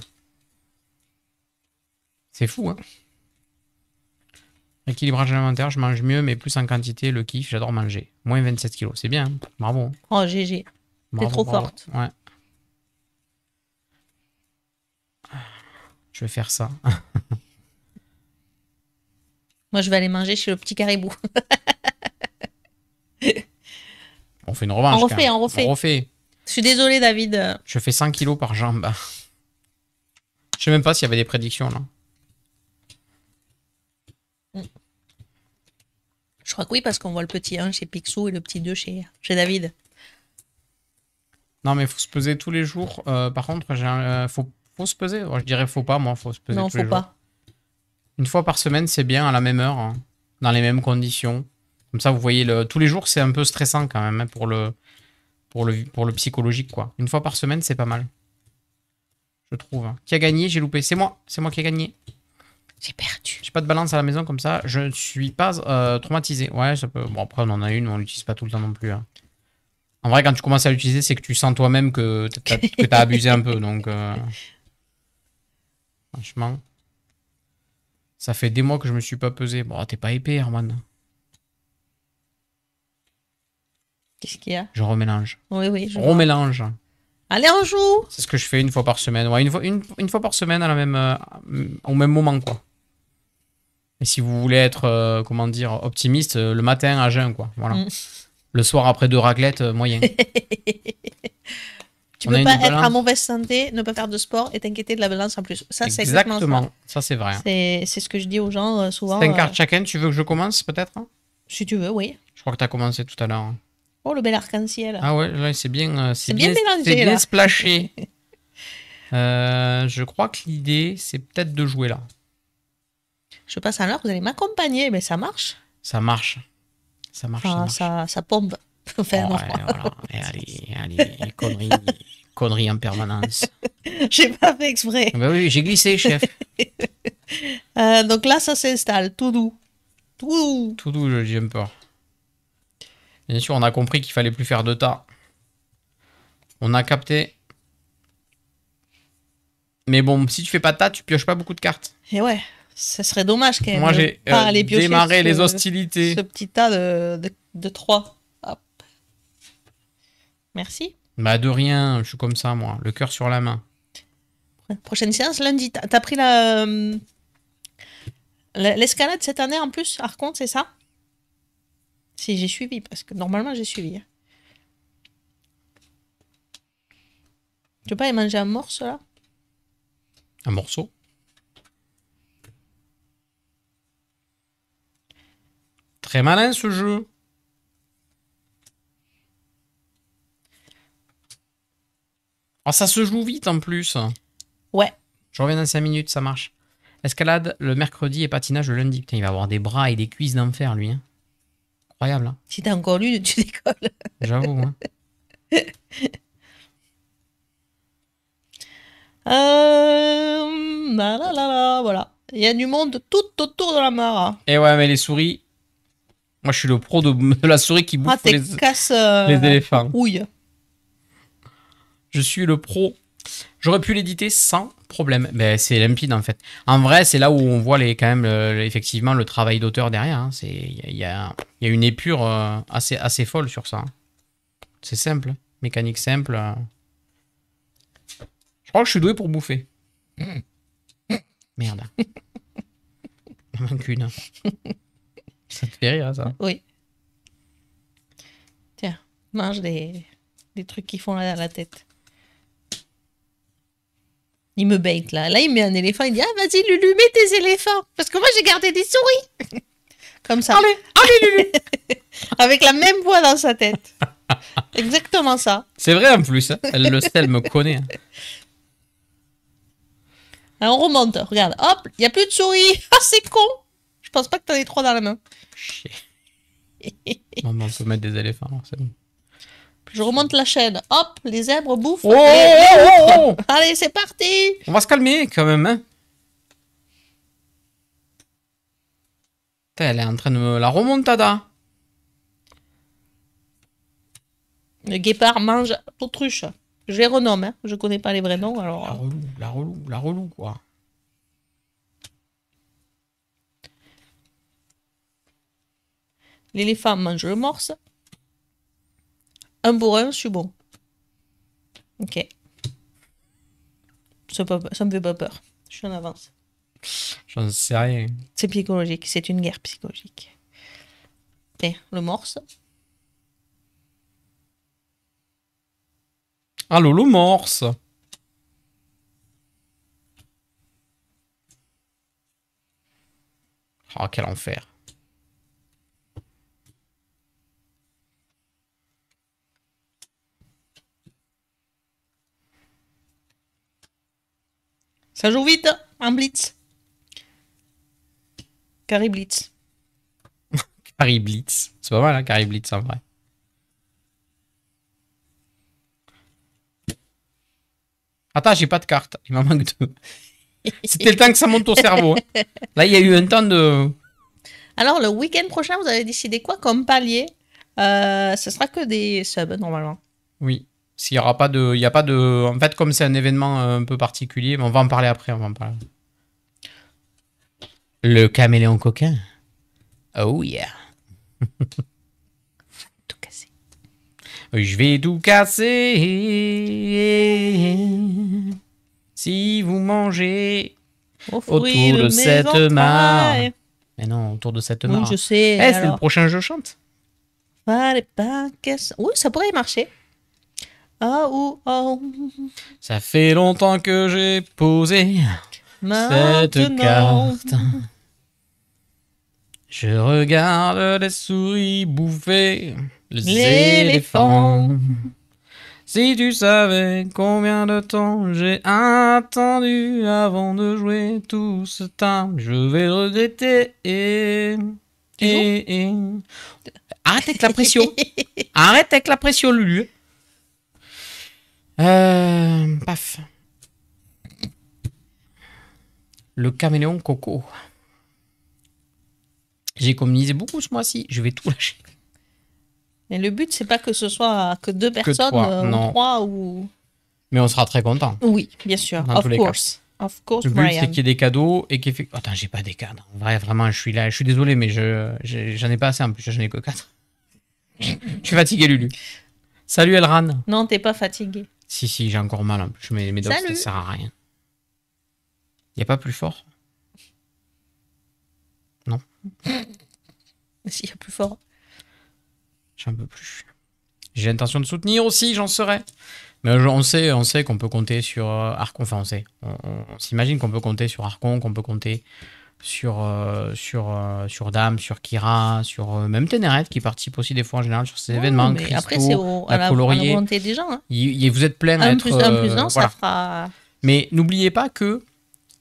C'est fou, hein. Équilibrage alimentaire, je mange mieux, mais plus en quantité. Le kiff, j'adore manger. Moins 27 kilos. C'est bien, hein. Bravo. Oh, GG. T'es trop forte. Ouais. Je vais faire ça. Moi, je vais aller manger chez le petit caribou. On fait une revanche. On refait. Je suis désolée, David. Je fais 100 kilos par jambe. Je sais même pas s'il y avait des prédictions, là. Je crois que oui, parce qu'on voit le petit 1 chez Picsou et le petit 2 chez David. Non, mais il faut se peser tous les jours. Par contre, faut se peser. Je dirais faut pas, moi. Faut se peser tous les jours. Non, faut pas. Une fois par semaine, c'est bien, à la même heure, hein, dans les mêmes conditions. Comme ça, vous voyez, tous les jours, c'est un peu stressant quand même, hein, pour le psychologique, quoi. Une fois par semaine, c'est pas mal. Je trouve. Hein. Qui a gagné? J'ai loupé. C'est moi qui ai gagné. J'ai perdu. J'ai pas de balance à la maison comme ça. Je ne suis pas traumatisé. Ouais, ça peut. Bon, après, on en a une, mais on l'utilise pas tout le temps non plus. Hein. En vrai, quand tu commences à l'utiliser, c'est que tu sens toi-même que t'as abusé un peu. Donc, franchement, ça fait des mois que je me suis pas pesé. Bon, t'es pas épais, Herman. Qu'est-ce qu'il y a? Je remélange. Oui, je remélange. Allez, on joue. C'est ce que je fais une fois par semaine. Ouais, une fois par semaine au même moment, quoi. Et si vous voulez être, comment dire, optimiste, le matin à jeun, quoi. Voilà. Le soir après 2 raclettes, moyen. Tu peux pas être en mauvaise santé, ne pas faire de sport et t'inquiéter de la balance en plus. Ça, c'est exactement ça. C'est vrai. C'est ce que je dis aux gens souvent. 5 cartes chacun. Tu veux que je commence peut-être? Si tu veux, oui. Je crois que tu as commencé tout à l'heure. Oh, le bel arc-en-ciel. Ah ouais, là, c'est bien. C'est bien mélangé. C'est bien splashé. Je crois que l'idée, c'est peut-être de jouer là. Je passe à l'heure, vous allez m'accompagner, mais ça marche. Ça marche. Ça marche. Ça pompe. Enfin, oh, ouais, voilà. Allez, conneries en permanence. J'ai pas fait exprès. Bah oui, j'ai glissé, chef. Donc là, ça s'installe, tout doux. Tout doux, le jumper. Bien sûr, on a compris qu'il fallait plus faire de tas. On a capté. Mais bon, si tu fais pas de tas, tu pioches pas beaucoup de cartes. Et ouais, ça serait dommage quand même. Moi, j'ai démarré les hostilités. Ce petit tas de 3. Hop. Merci. Bah de rien, je suis comme ça, moi. Le cœur sur la main. Prochaine séance, lundi. T'as pris l'escalade cette année en plus, Archon, c'est ça? Si, j'ai suivi, parce que normalement, j'ai suivi. Tu veux pas aller manger un morceau, là? Un morceau? Très malin, ce jeu. Oh, ça se joue vite, en plus. Ouais. Je reviens dans 5 minutes, ça marche. Escalade le mercredi et patinage le lundi. Putain, il va avoir des bras et des cuisses d'enfer, lui. Hein. Incroyable. Hein. Si t'as encore lu, tu décolles. J'avoue. Hein. Voilà. Il y a du monde tout autour de la mare. Et ouais, mais les souris... Moi, je suis le pro de la souris qui bouffe les éléphants. Ouille. Je suis le pro. J'aurais pu l'éditer sans problème. Ben, c'est limpide en fait. En vrai, c'est là où on voit quand même effectivement le travail d'auteur derrière. Hein. Il y a une épure assez folle sur ça. Hein. C'est simple. Mécanique simple. Je crois que je suis doué pour bouffer. Merde. Il manque une. Ça te fait rire, ça? Oui. Tiens, mange des trucs qui font la tête. Il me bait là. Là, il met un éléphant. Il dit: ah, vas-y, Lulu, mets tes éléphants. Parce que moi, j'ai gardé des souris. Comme ça. Allez, Lulu. Avec la même voix dans sa tête. Exactement ça. C'est vrai en plus. Hein. Le style me connaît. Hein. Alors, on remonte. Regarde. Hop, il n'y a plus de souris. Ah, c'est con. Je pense pas que t'en aies 3 dans la main. Chier. Maman, on peut mettre des éléphants. Alors, c'est bon. Je remonte la chaîne. Hop, les zèbres bouffent. Oh, oh. Allez, c'est parti. On va se calmer quand même. Hein. Putain, elle est en train de me la remontada. Le guépard mange l'autruche. Je les renomme, hein. Je connais pas les vrais noms, alors... La relou, quoi. L'éléphant mange le morse. Un pour un, je suis bon. Ok. Ça me fait pas peur. Je suis en avance. J'en sais rien. C'est psychologique, c'est une guerre psychologique. Et le morse. Allô, le morse. Oh, quel enfer. Ça joue vite, en blitz. Carry blitz. Carry Blitz. C'est pas mal, hein, Carry Blitz, en vrai. Attends, j'ai pas de carte. Il m'en manque 2. C'était le temps que ça monte au cerveau. Hein. Là, il y a eu un temps de... Alors, le week-end prochain, vous avez décidé quoi comme palier? Ce sera que des subs, normalement. Oui. S'il y aura pas de... Il y a pas de... En fait, comme c'est un événement un peu particulier, mais on va en parler après. On va en parler. Le caméléon coquin. Oh yeah. Tout cassé. Je vais tout casser. Si vous mangez autour de cette mare. Mais non, autour de cette mare. Oui, je sais. Eh, c'est le prochain jeu chante. Fallait pas qu'elle... Oui, ça pourrait marcher. Ah ou oh. Ça fait longtemps que j'ai posé cette carte. Je regarde les souris bouffer les éléphants. Si tu savais combien de temps j'ai attendu avant de jouer tout ce temps, je vais le regretter. Arrête avec la pression. Arrête avec la pression, Lulu. Paf. Le caméléon coco. J'ai communisé beaucoup ce mois-ci. Je vais tout lâcher. Mais le but, c'est pas que ce soit que 2 personnes, non. ou 3 ou... Mais on sera très content. Oui, bien sûr. Dans tous les cas. Of course, Le but, Brian. c'est qu'il y ait des cadeaux et qu'il fait... Attends, j'ai pas des cadres. En vrai, vraiment, je suis là. Je suis désolé, mais j'en ai pas assez en plus. J'en ai que 4. Je suis fatigué, Lulu. Salut, Elran. Non, t'es pas fatigué. Si, j'ai encore mal en plus. Mes doigts, ça sert à rien. Y a pas plus fort? Non. S'il y a plus fort. J'en peux plus. J'ai l'intention de soutenir aussi, j'en serai. Mais on sait qu'on peut compter sur Archon. Enfin, on sait. On s'imagine qu'on peut compter sur Archon, qu'on peut compter sur Dame, sur Kira, sur même Ténérette qui participe aussi des fois en général sur ces événements. Mais Christo, après, c'est à la volonté des gens. Hein. Vous êtes plein à un être... plus un plus un, voilà. ça fera... Mais n'oubliez pas que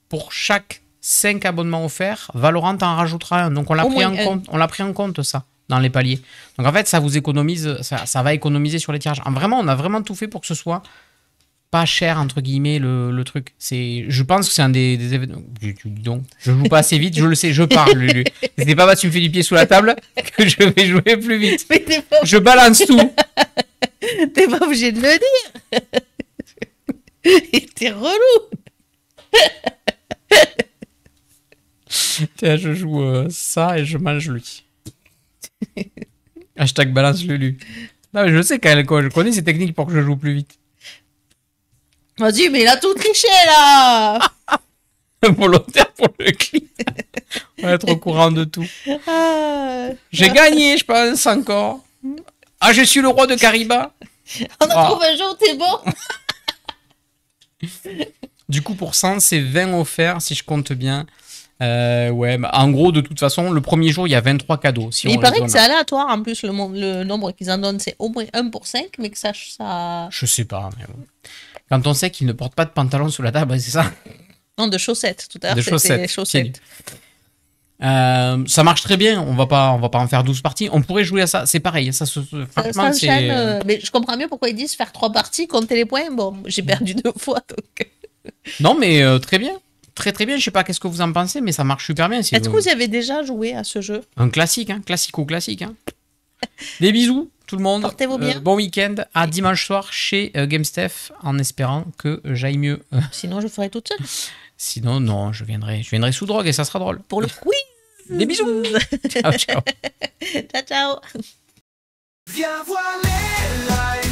pour chaque 5 abonnements offerts, Valorant en rajoutera un. Donc on l'a pris en compte ça dans les paliers. Donc en fait ça vous économise, ça va économiser sur les tirages. On a vraiment tout fait pour que ce soit pas cher entre guillemets le truc. Je pense que c'est un des événements. Donc je joue pas assez vite, je le sais, je parle Lulu. C'est pas parce que tu me fais du pied sous la table que je vais jouer plus vite. Je balance tout. T'es pas obligé de le dire. T'es relou. Tiens, je joue ça et je mange lui. Hashtag balance Lulu. Non, mais je sais je connais ces techniques pour que je joue plus vite. Vas-y, mais il a tout triché, là. Volontaire pour le clip. On va être au courant de tout. Ah, J'ai gagné, je pense, encore. Ah, je suis le roi de Kariba. on a trouvé un jeu où t'es bon. Du coup, pour 100, c'est 20 offerts, si je compte bien. Ouais, bah, en gros, de toute façon, le premier jour, il y a 23 cadeaux. Si Mais on il les paraît que donne. c'est aléatoire. En plus, le nombre qu'ils en donnent, c'est au moins 1 pour 5, mais que ça... Je sais pas. Mais bon. Quand on sait qu'ils ne portent pas de pantalon sous la table, c'est ça. Non, de chaussettes. Tout à l'heure, De c'était chaussettes. Ça marche très bien. On va pas en faire 12 parties. On pourrait jouer à ça. C'est pareil. Ça franchement, s'enchaîne, mais je comprends mieux pourquoi ils disent faire 3 parties, compter les points. Bon, j'ai perdu 2 fois, donc... Non, mais très bien. Très très bien. Je sais pas qu'est-ce que vous en pensez, mais ça marche super bien. Est-ce que vous avez déjà joué à ce jeu? Un classique, hein. Classico-classique. Hein. Des bisous, tout le monde. Portez-vous bien. Bon week-end. À dimanche soir chez GameStef, en espérant que j'aille mieux. Sinon, je ferai toute seule. Sinon, non, je viendrai sous drogue et ça sera drôle. Pour le quiz. Des bisous. Ciao, ciao. Ciao, ciao. Viens voir les lives.